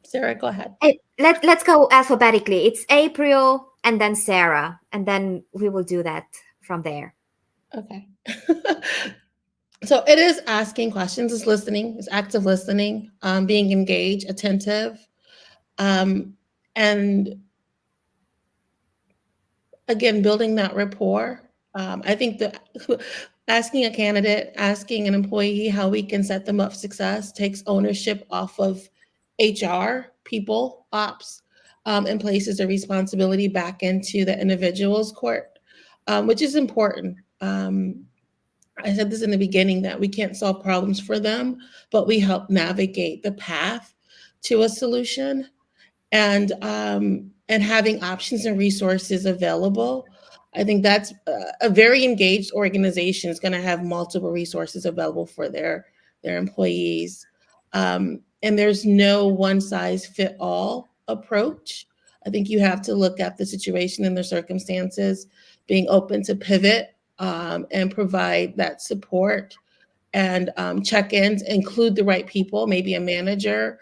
Sarah, go ahead. Let's go alphabetically. It's April and then Sarah, and then we will do that from there. Okay. So it is asking questions, it's listening, it's active listening, being engaged, attentive, and again, building that rapport. I think that asking a candidate, asking an employee how we can set them up for success takes ownership off of HR, people, ops, and places the responsibility back into the individual's court, which is important. I said this in the beginning that we can't solve problems for them, but we help navigate the path to a solution, and having options and resources available. I think that's a very engaged organization is going to have multiple resources available for their employees, and there's no one size fit all approach. I think you have to look at the situation and the circumstances, being open to pivot, and provide that support and check-ins, include the right people, maybe a manager.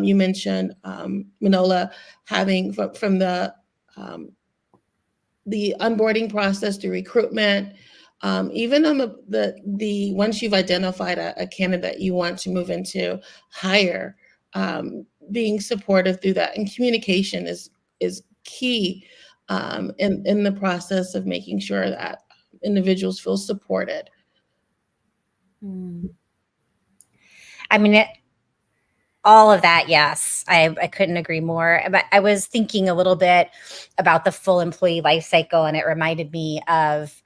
You mentioned Manola having from the onboarding process to recruitment, even on the once you've identified a candidate you want to move into hire, being supportive through that, and communication is key in the process of making sure that individuals feel supported. I mean, all of that, yes, I couldn't agree more. But I was thinking a little bit about the full employee life cycle, and it reminded me of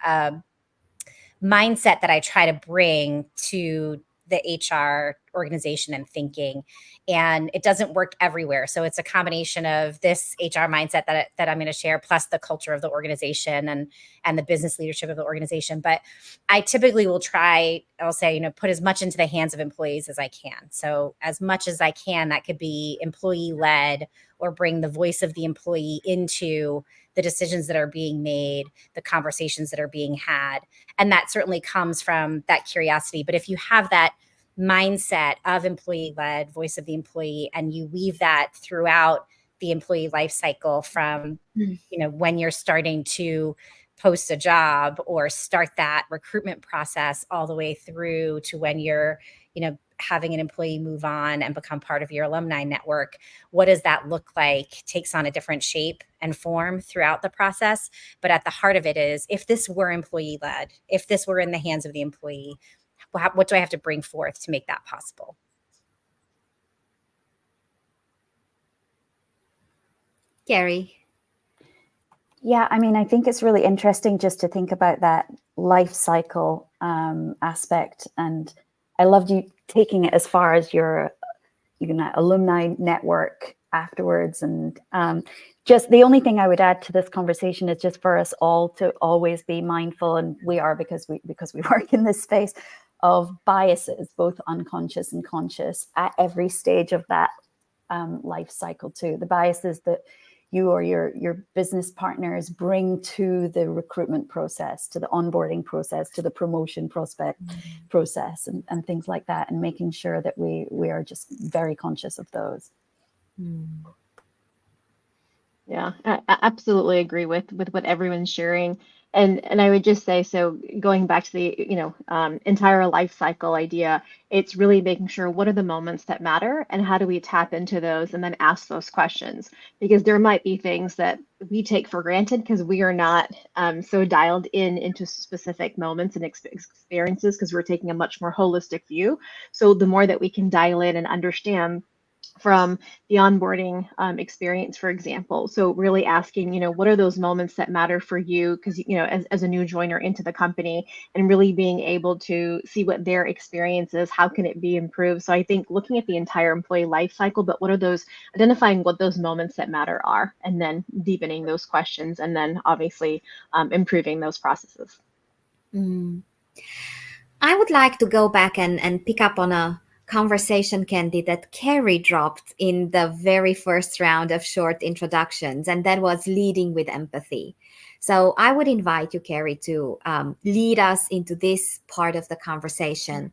mindset that I try to bring to the HR organization and thinking, and it doesn't work everywhere. So it's a combination of this HR mindset that I'm going to share, plus the culture of the organization and the business leadership of the organization. But I typically will try, I'll say, put as much into the hands of employees as I can. So as much as I can, that could be employee led, or bring the voice of the employee into the decisions that are being made, the conversations that are being had. And that certainly comes from that curiosity. But if you have that mindset of employee-led, voice of the employee, and you weave that throughout the employee life cycle from, when you're starting to post a job or start that recruitment process all the way through to when you're, having an employee move on and become part of your alumni network, what does that look like? Takes on a different shape and form throughout the process. But at the heart of it is, if this were employee led, if this were in the hands of the employee, what do I have to bring forth to make that possible? Carrie. Yeah, I mean, I think it's really interesting just to think about that life cycle aspect. And I loved you taking it as far as your alumni network afterwards. And just the only thing I would add to this conversation is just for us all to always be mindful, and we are because we work in this space, of biases, both unconscious and conscious, at every stage of that life cycle too. The biases that you or your business partners bring to the recruitment process, to the onboarding process, to the promotion process, and things like that, and making sure that we are just very conscious of those. Yeah, I absolutely agree with what everyone's sharing. And I would just say, so going back to the entire life cycle idea, it's really making sure what are the moments that matter and how do we tap into those, and then ask those questions, because there might be things that we take for granted because we are not so dialed into specific moments and experiences, because we're taking a much more holistic view. So the more that we can dial in and understand from the onboarding experience, for example. So really asking, what are those moments that matter for you? Because, as a new joiner into the company, and really being able to see what their experience is, how can it be improved? So I think looking at the entire employee life cycle, but identifying what those moments that matter are, and then deepening those questions, and then obviously improving those processes. I would like to go back and pick up on a conversation, Candy, that Carrie dropped in the very first round of short introductions, and that was leading with empathy. So I would invite you, Carrie, to lead us into this part of the conversation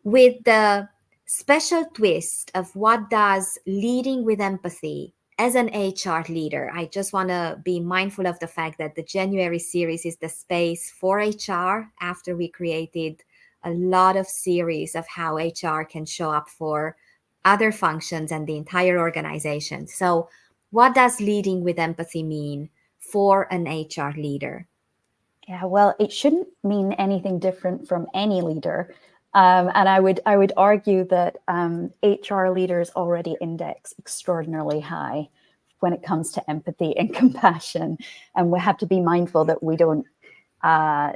with the special twist of what does leading with empathy as an HR leader. I just want to be mindful of the fact that the January series is the space for HR after we created a lot of series of how HR can show up for other functions and the entire organization. So what does leading with empathy mean for an HR leader? Yeah, well, it shouldn't mean anything different from any leader. And I would argue that HR leaders already index extraordinarily high when it comes to empathy and compassion. And we have to be mindful that we don't,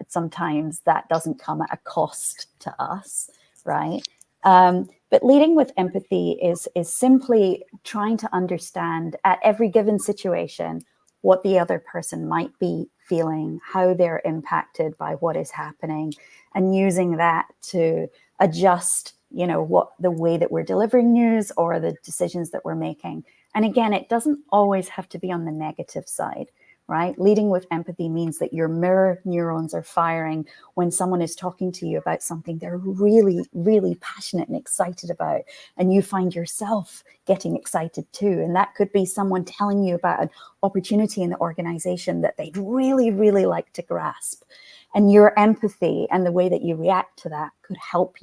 sometimes that doesn't come at a cost to us, right? But leading with empathy is simply trying to understand at every given situation what the other person might be feeling, how they're impacted by what is happening, and using that to adjust, what the way that we're delivering news or the decisions that we're making. And again, it doesn't always have to be on the negative side, right? Leading with empathy means that your mirror neurons are firing when someone is talking to you about something they're really, really passionate and excited about, and you find yourself getting excited too. And that could be someone telling you about an opportunity in the organization that they'd really, really like to grasp. And your empathy and the way that you react to that could help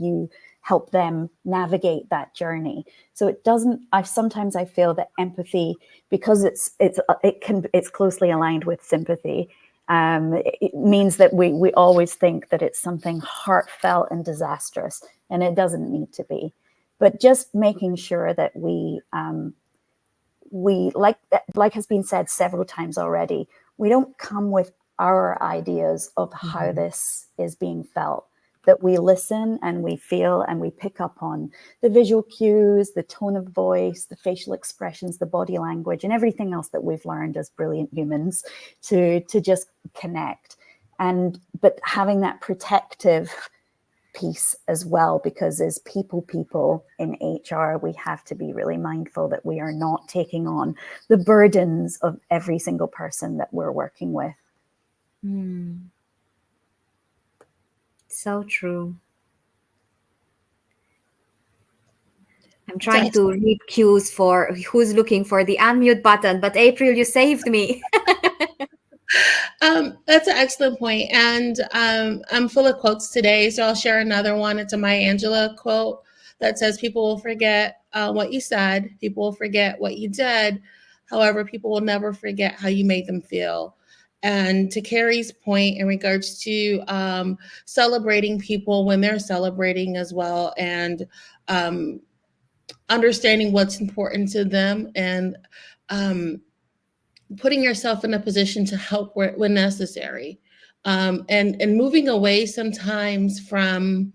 them navigate that journey. So it doesn't, sometimes I feel that empathy, because it's closely aligned with sympathy, it means that we always think that it's something heartfelt and disastrous, and it doesn't need to be. But just making sure that we like has been said several times already, we don't come with our ideas of how this is being felt, that we listen and we feel and we pick up on the visual cues, the tone of voice, the facial expressions, the body language, and everything else that we've learned as brilliant humans to just connect. But having that protective piece as well, because as people in HR, we have to be really mindful that we are not taking on the burdens of every single person that we're working with. So true. I'm trying to read cues for who's looking for the unmute button, but April, you saved me. That's an excellent point. And I'm full of quotes today, so I'll share another one. It's a Maya Angelou quote that says, people will forget what you said, people will forget what you did. However, people will never forget how you made them feel. And to Carrie's point in regards to celebrating people when they're celebrating as well, and understanding what's important to them, and putting yourself in a position to help when necessary, and moving away sometimes from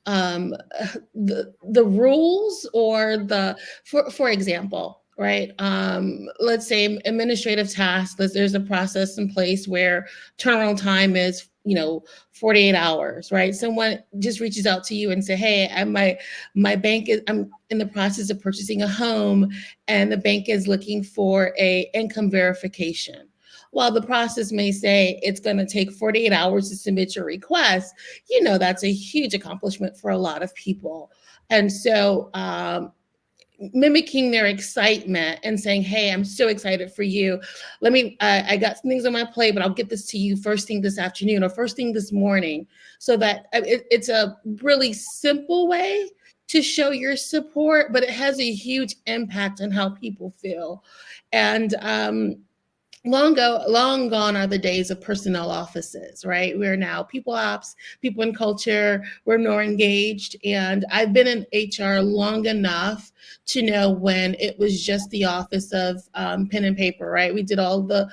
the rules or for example, right? Let's say administrative tasks, there's a process in place where turnaround time is 48 hours, right? Someone just reaches out to you and say, hey, my bank is, I'm in the process of purchasing a home, and the bank is looking for a income verification. While the process may say it's going to take 48 hours to submit your request, that's a huge accomplishment for a lot of people. And so mimicking their excitement and saying, hey, I'm so excited for you. I got some things on my plate, but I'll get this to you first thing this afternoon or first thing this morning. So that it's a really simple way to show your support, but it has a huge impact on how people feel. And long gone are the days of personnel offices, right? We're now people ops, people in culture, we're more engaged. And I've been in HR long enough to know when it was just the office of pen and paper, right? We did all the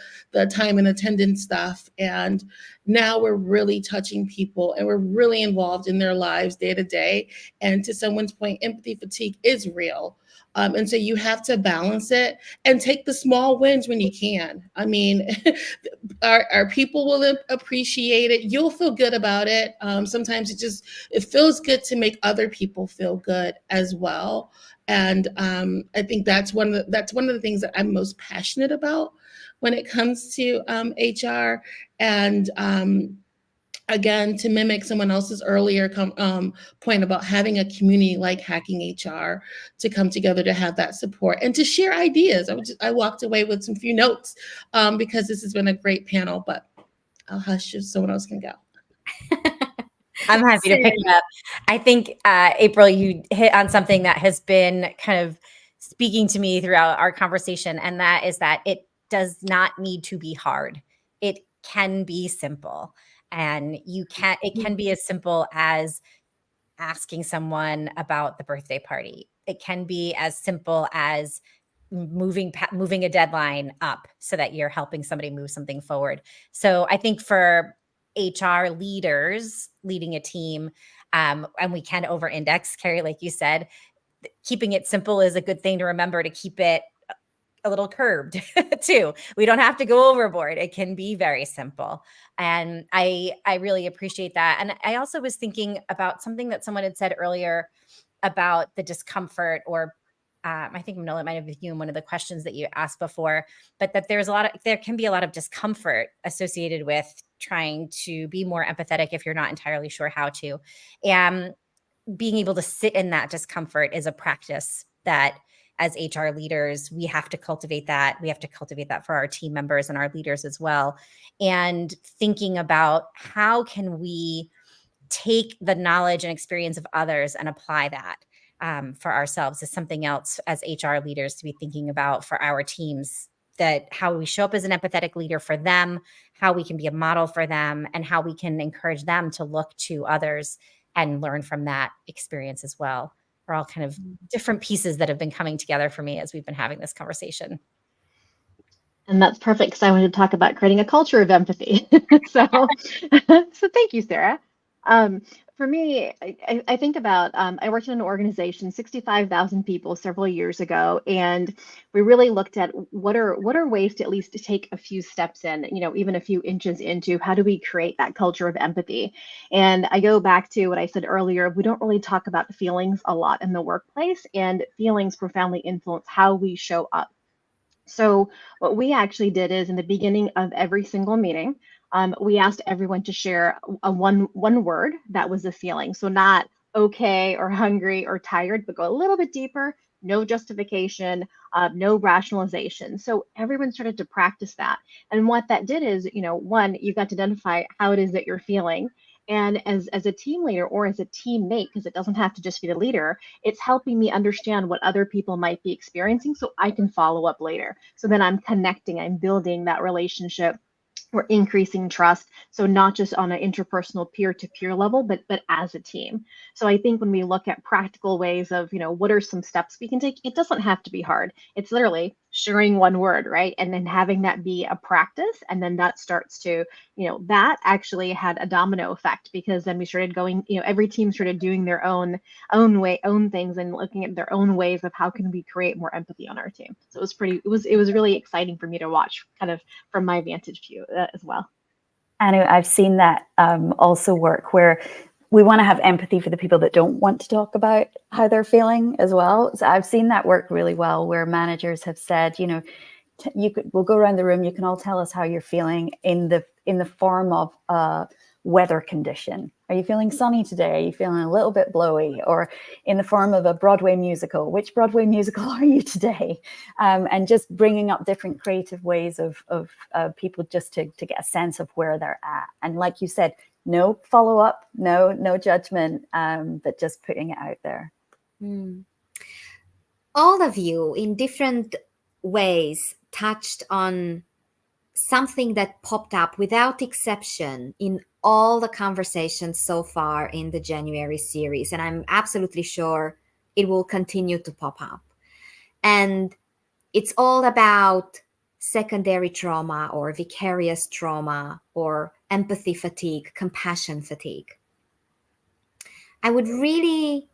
time and attendance stuff. And now we're really touching people and we're really involved in their lives day to day. And to someone's point, empathy fatigue is real. And so you have to balance it and take the small wins when you can. I mean, our people will appreciate it. You'll feel good about it. Sometimes it feels good to make other people feel good as well. And I think that's one of the things that I'm most passionate about when it comes to HR. And again, to mimic someone else's earlier point about having a community like Hacking HR to come together to have that support and to share ideas. I walked away with some few notes because this has been a great panel, but I'll hush so someone else can go. I'm happy to pick it up. I think, April, you hit on something that has been kind of speaking to me throughout our conversation, and that is that it does not need to be hard. It can be simple, and it can be as simple as asking someone about the birthday party. It can be as simple as moving a deadline up so that you're helping somebody move something forward. So I think for HR leaders leading a team, and we can over index, Carrie, like you said, keeping it simple is a good thing to remember, to keep it a little curbed too. We don't have to go overboard. It can be very simple. And I really appreciate that. And I also was thinking about something that someone had said earlier about the discomfort, or I think Manola might have been you in one of the questions that you asked before, but that there can be a lot of discomfort associated with trying to be more empathetic if you're not entirely sure how to. And being able to sit in that discomfort is a practice that as HR leaders, we have to cultivate that. We have to cultivate that for our team members and our leaders as well. And thinking about how can we take the knowledge and experience of others and apply that for ourselves is something else as HR leaders to be thinking about for our teams, that how we show up as an empathetic leader for them, how we can be a model for them, and how we can encourage them to look to others and learn from that experience as well. Are all kind of different pieces that have been coming together for me as we've been having this conversation. And that's perfect, because I wanted to talk about creating a culture of empathy. so thank you, Sarah. For me, I think about, I worked in an organization, 65,000 people several years ago, and we really looked at what are ways to at least take a few steps in, even a few inches into how do we create that culture of empathy. And I go back to what I said earlier, we don't really talk about feelings a lot in the workplace, and feelings profoundly influence how we show up. So what we actually did is, in the beginning of every single meeting, we asked everyone to share a one word that was a feeling. So not okay or hungry or tired, but go a little bit deeper. No justification, no rationalization. So everyone started to practice that. And what that did is, one, you got to identify how it is that you're feeling. And as a team leader or as a teammate, because it doesn't have to just be the leader, it's helping me understand what other people might be experiencing so I can follow up later. So then I'm connecting, I'm building that relationship. We're increasing trust. So not just on an interpersonal peer-to-peer level, but as a team. So I think when we look at practical ways of, what are some steps we can take, it doesn't have to be hard. It's literally sharing one word, right? And then having that be a practice. And then that starts to, that actually had a domino effect, because then we started going, every team started doing their own things and looking at their own ways of how can we create more empathy on our team. So it was really exciting for me to watch, kind of from my vantage view as well. And I've seen that also work, where we want to have empathy for the people that don't want to talk about how they're feeling as well. So I've seen that work really well, where managers have said, we'll go around the room. You can all tell us how you're feeling in the form of weather condition. Are you feeling sunny today? Are you feeling a little bit blowy? Or in the form of a Broadway musical, which Broadway musical are you today? And just bringing up different creative ways of people just to get a sense of where they're at. And like you said, no follow-up, no judgment, but just putting it out there. All of you in different ways touched on something that popped up without exception in all the conversations so far in the January series. And I'm absolutely sure it will continue to pop up. And it's all about secondary trauma or vicarious trauma or empathy fatigue, compassion fatigue. I would really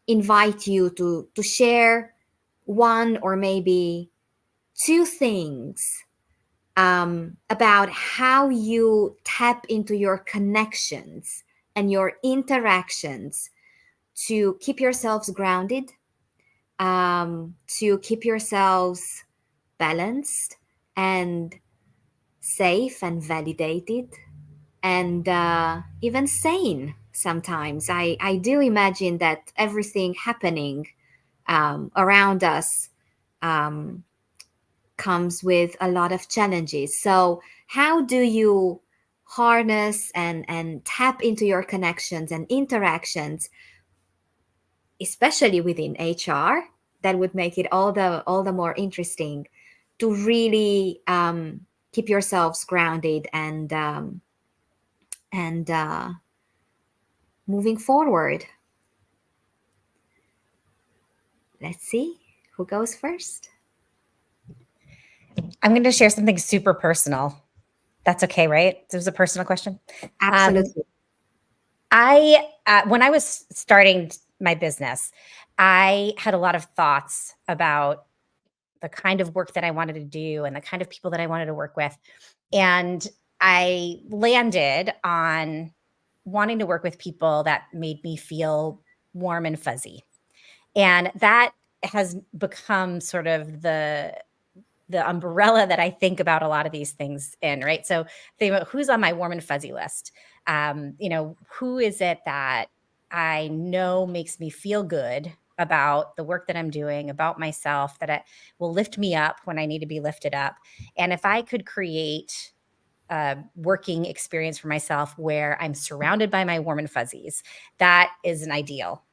invite you to share one or maybe two things about how you tap into your connections and your interactions to keep yourselves grounded, to keep yourselves balanced and safe and validated, and even sane sometimes. I do imagine that everything happening around us comes with a lot of challenges. So how do you harness and tap into your connections and interactions, especially within HR, that would make it all the more interesting to really keep yourselves grounded and moving forward. Let's see who goes first. I'm going to share something super personal. That's okay, right? It was a personal question. Absolutely. When I was starting my business, I had a lot of thoughts about the kind of work that I wanted to do and the kind of people that I wanted to work with. And I landed on wanting to work with people that made me feel warm and fuzzy. And that has become sort of the umbrella that I think about a lot of these things in, right? So think about who's on my warm and fuzzy list. Who is it that I know makes me feel good about the work that I'm doing, about myself, that it will lift me up when I need to be lifted up. And if I could create a working experience for myself where I'm surrounded by my warm and fuzzies, that is an ideal.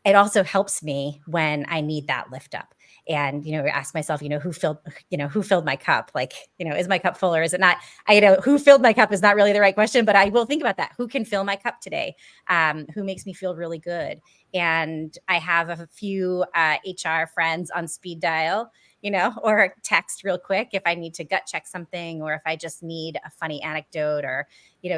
It also helps me when I need that lift up. And, ask myself, who filled my cup? Like, is my cup full or is it not? Who filled my cup is not really the right question, but I will think about that. Who can fill my cup today? Who makes me feel really good? And I have a few HR friends on speed dial, or text real quick if I need to gut check something, or if I just need a funny anecdote, or,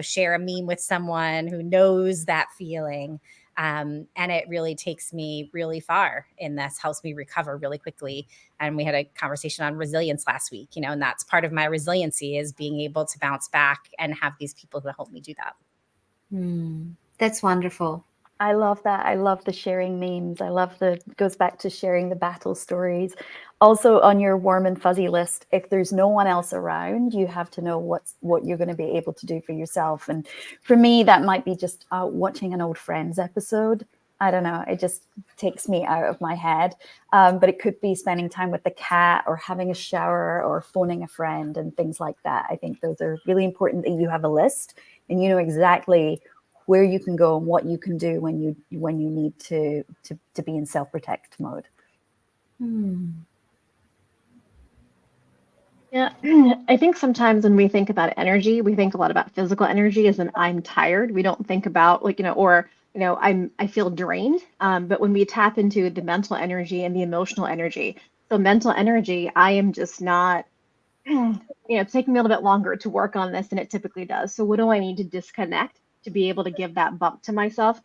share a meme with someone who knows that feeling. And it really takes me really far in this, helps me recover really quickly. And we had a conversation on resilience last week, and that's part of my resiliency, is being able to bounce back and have these people who help me do that. That's wonderful. I love that. I love the sharing memes. I love goes back to sharing the battle stories. Also, on your warm and fuzzy list, if there's no one else around, you have to know what you're going to be able to do for yourself. And for me, that might be just watching an old Friends episode. I don't know. It just takes me out of my head. But it could be spending time with the cat, or having a shower, or phoning a friend, and things like that. I think those are really important, that you have a list and you know exactly where you can go and what you can do when you need to be in self-protect mode. Yeah, I think sometimes when we think about energy, we think a lot about physical energy as in I'm tired. We don't think about I feel drained. But when we tap into the mental energy and the emotional energy, so mental energy, I am just not, it's taking me a little bit longer to work on this than it typically does. So what do I need to disconnect to be able to give that bump to myself?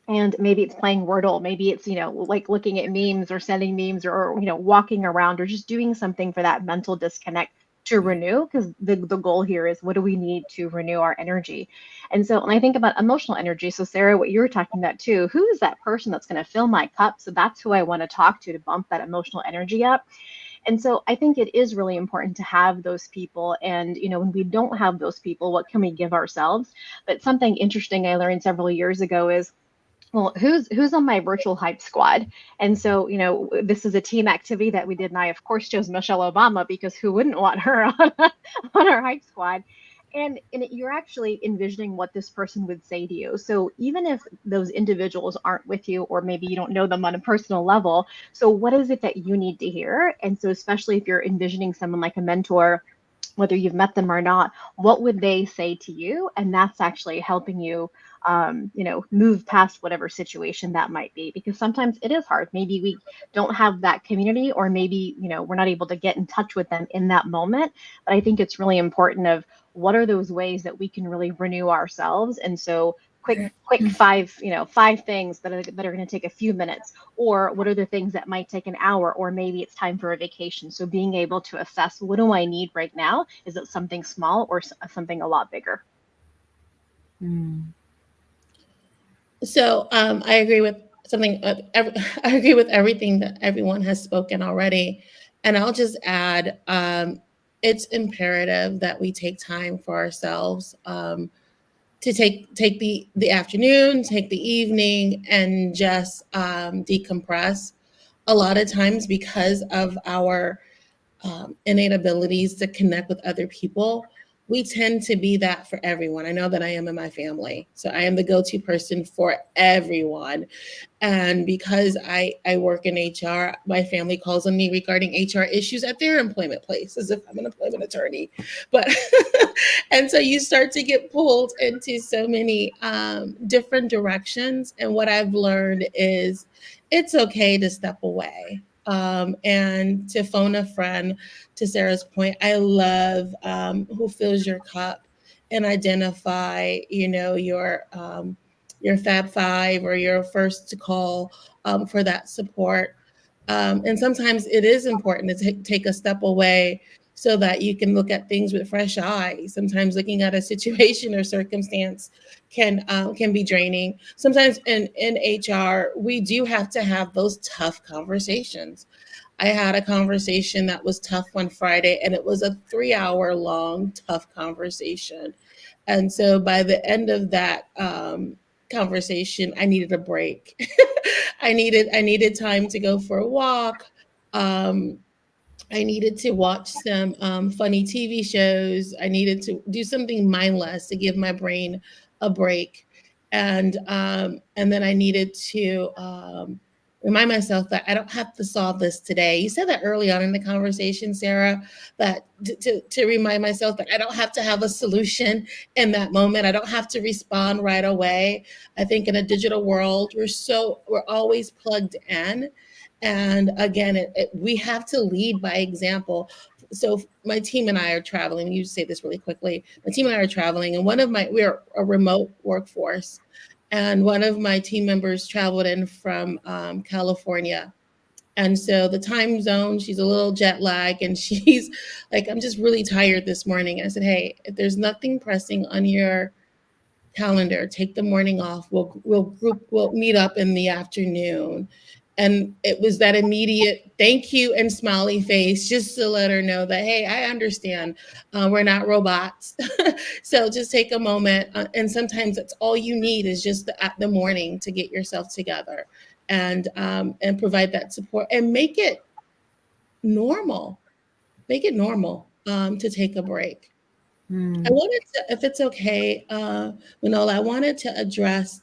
And maybe it's playing Wordle, maybe it's, like looking at memes or sending memes, or, walking around, or just doing something for that mental disconnect to renew, because the goal here is, what do we need to renew our energy? And so when I think about emotional energy, so Sarah, what you were talking about too, who is that person that's going to fill my cup? So that's who I want to talk to bump that emotional energy up. And so I think it is really important to have those people. And, when we don't have those people, what can we give ourselves? But something interesting I learned several years ago is, well, who's on my virtual hype squad? And so, this is a team activity that we did. And I, of course, chose Michelle Obama, because who wouldn't want her on our hype squad? And you're actually envisioning what this person would say to you. So even if those individuals aren't with you, or maybe you don't know them on a personal level, so what is it that you need to hear? And so especially if you're envisioning someone like a mentor, whether you've met them or not, what would they say to you? And that's actually helping you, move past whatever situation that might be, because sometimes it is hard. Maybe we don't have that community, or maybe, we're not able to get in touch with them in that moment. But I think it's really important of, what are those ways that we can really renew ourselves? And so quick 5 things that are going to take a few minutes, or what are the things that might take an hour, or maybe it's time for a vacation. So being able to assess, what do I need right now? Is it something small or something a lot bigger? So I agree with I agree with everything that everyone has spoken already. And I'll just add, it's imperative that we take time for ourselves, to take the afternoon, take the evening, and just decompress. A lot of times, because of our innate abilities to connect with other people, we tend to be that for everyone. I know that I am in my family. So I am the go-to person for everyone. And because I work in HR, my family calls on me regarding HR issues at their employment place, as if I'm an employment attorney. But and so you start to get pulled into so many different directions. And what I've learned is it's okay to step away and to phone a friend. To Sarah's point, I love who fills your cup and identify, your Fab Five or your first to call for that support. And sometimes it is important to take a step away so that you can look at things with fresh eyes. Sometimes looking at a situation or circumstance can be draining. Sometimes in HR, we do have to have those tough conversations. I had a conversation that was tough one Friday, and it was a 3-hour long tough conversation. And so by the end of that conversation, I needed a break. I needed time to go for a walk. I needed to watch some funny TV shows. I needed to do something mindless to give my brain a break, and then I needed to remind myself that I don't have to solve this today. You said that early on in the conversation, Sarah, that to remind myself that I don't have to have a solution in that moment. I don't have to respond right away. I think in a digital world, we're always plugged in. And again, we have to lead by example. So my team and I are traveling. You say this really quickly. My team and I are traveling, and we're a remote workforce. And one of my team members traveled in from California. And so the time zone, she's a little jet lag, and she's like, I'm just really tired this morning. And I said, hey, if there's nothing pressing on your calendar, take the morning off. We'll meet up in the afternoon. And it was that immediate thank you and smiley face, just to let her know that, hey, I understand. We're not robots. So just take a moment. And sometimes that's all you need is just the morning to get yourself together and provide that support and make it normal. Make it normal to take a break. I wanted to, if it's okay, Manola, I wanted to address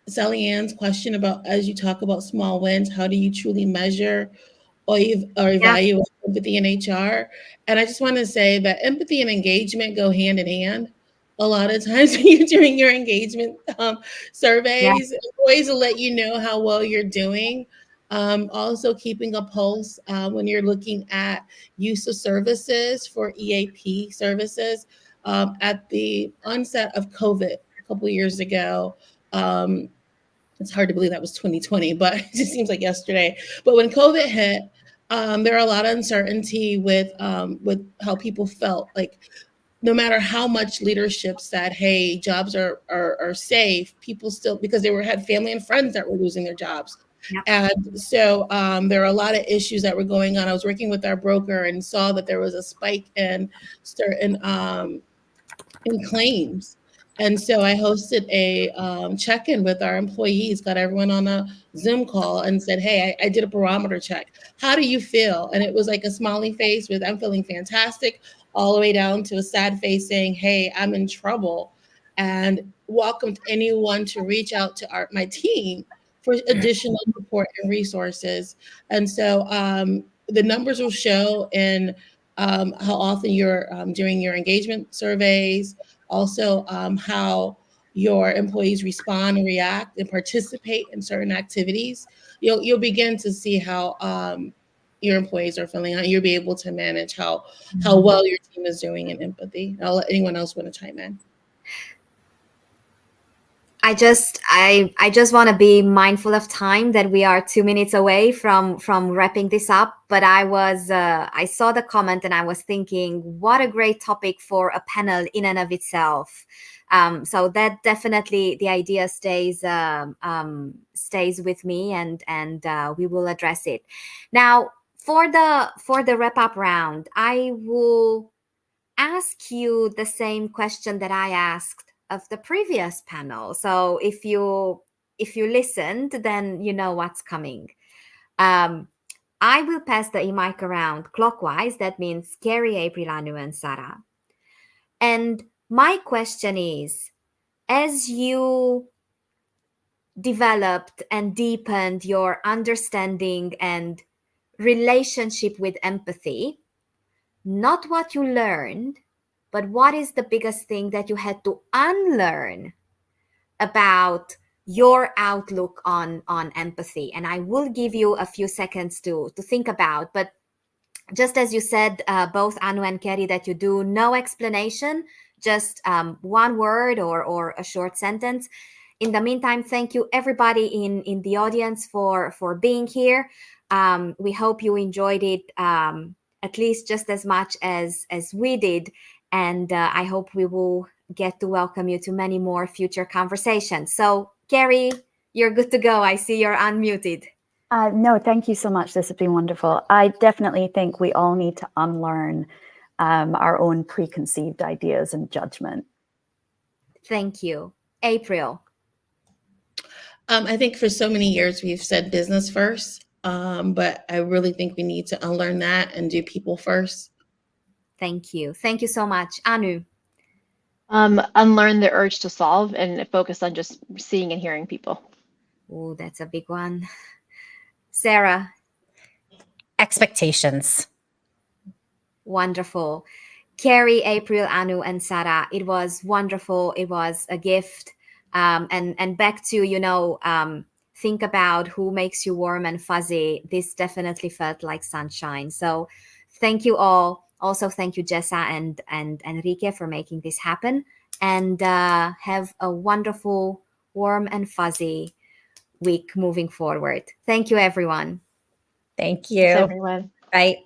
Sally Ann's question about, as you talk about small wins, how do you truly measure or evaluate empathy in HR? And I just want to say that empathy and engagement go hand in hand. A lot of times when you're doing your engagement surveys, employees will let you know how well you're doing. Also keeping a pulse when you're looking at use of services for EAP services. At the onset of COVID a couple of years ago, it's hard to believe that was 2020, but it just seems like yesterday. But when COVID hit, there are a lot of uncertainty with how people felt. Like no matter how much leadership said, hey, jobs are safe, people still, because they had family and friends that were losing their jobs. Yep. And so there are a lot of issues that were going on. I was working with our broker and saw that there was a spike in certain in claims. And so I hosted a check-in with our employees, got everyone on a Zoom call and said, hey, I did a barometer check. How do you feel? And it was like a smiley face with, I'm feeling fantastic, all the way down to a sad face saying, hey, I'm in trouble. And welcomed anyone to reach out to my team for additional support and resources. And so the numbers will show in how often you're doing your engagement surveys, also how your employees respond and react and participate in certain activities. You'll begin to see how your employees are feeling, how you'll be able to manage how well your team is doing in empathy. I'll let anyone else want to chime in. I just want to be mindful of time, that we are 2 minutes away from wrapping this up. But I saw the comment and I was thinking, what a great topic for a panel in and of itself. So that definitely, the idea stays with me, and we will address it. Now, for the wrap up round, I will ask you the same question that I asked of the previous panel. So if you listened, then you know what's coming. I will pass the mic around clockwise. That means Carrie, April, Anu, and Sarah. And my question is, as you developed and deepened your understanding and relationship with empathy, not what you learned, but what is the biggest thing that you had to unlearn about your outlook on empathy? And I will give you a few seconds to think about, but just as you said, both Anu and Kerry, that you do no explanation, just one word or a short sentence. In the meantime, thank you everybody in the audience for being here. We hope you enjoyed it at least just as much as we did. And I hope we will get to welcome you to many more future conversations. So, Kerry, you're good to go. I see you're unmuted. No, thank you so much. This has been wonderful. I definitely think we all need to unlearn our own preconceived ideas and judgment. Thank you. April. I think for so many years we've said business first, but I really think we need to unlearn that and do people first. Thank you. Thank you so much. Anu. Unlearn the urge to solve and focus on just seeing and hearing people. Oh, that's a big one. Sarah. Expectations. Wonderful. Carrie, April, Anu, and Sarah, it was wonderful. It was a gift. And back to, think about who makes you warm and fuzzy. This definitely felt like sunshine. So thank you all. Also, thank you, Jessa and Enrique, for making this happen. And have a wonderful, warm and fuzzy week moving forward. Thank you, everyone. Thank you. Thanks, everyone. Bye.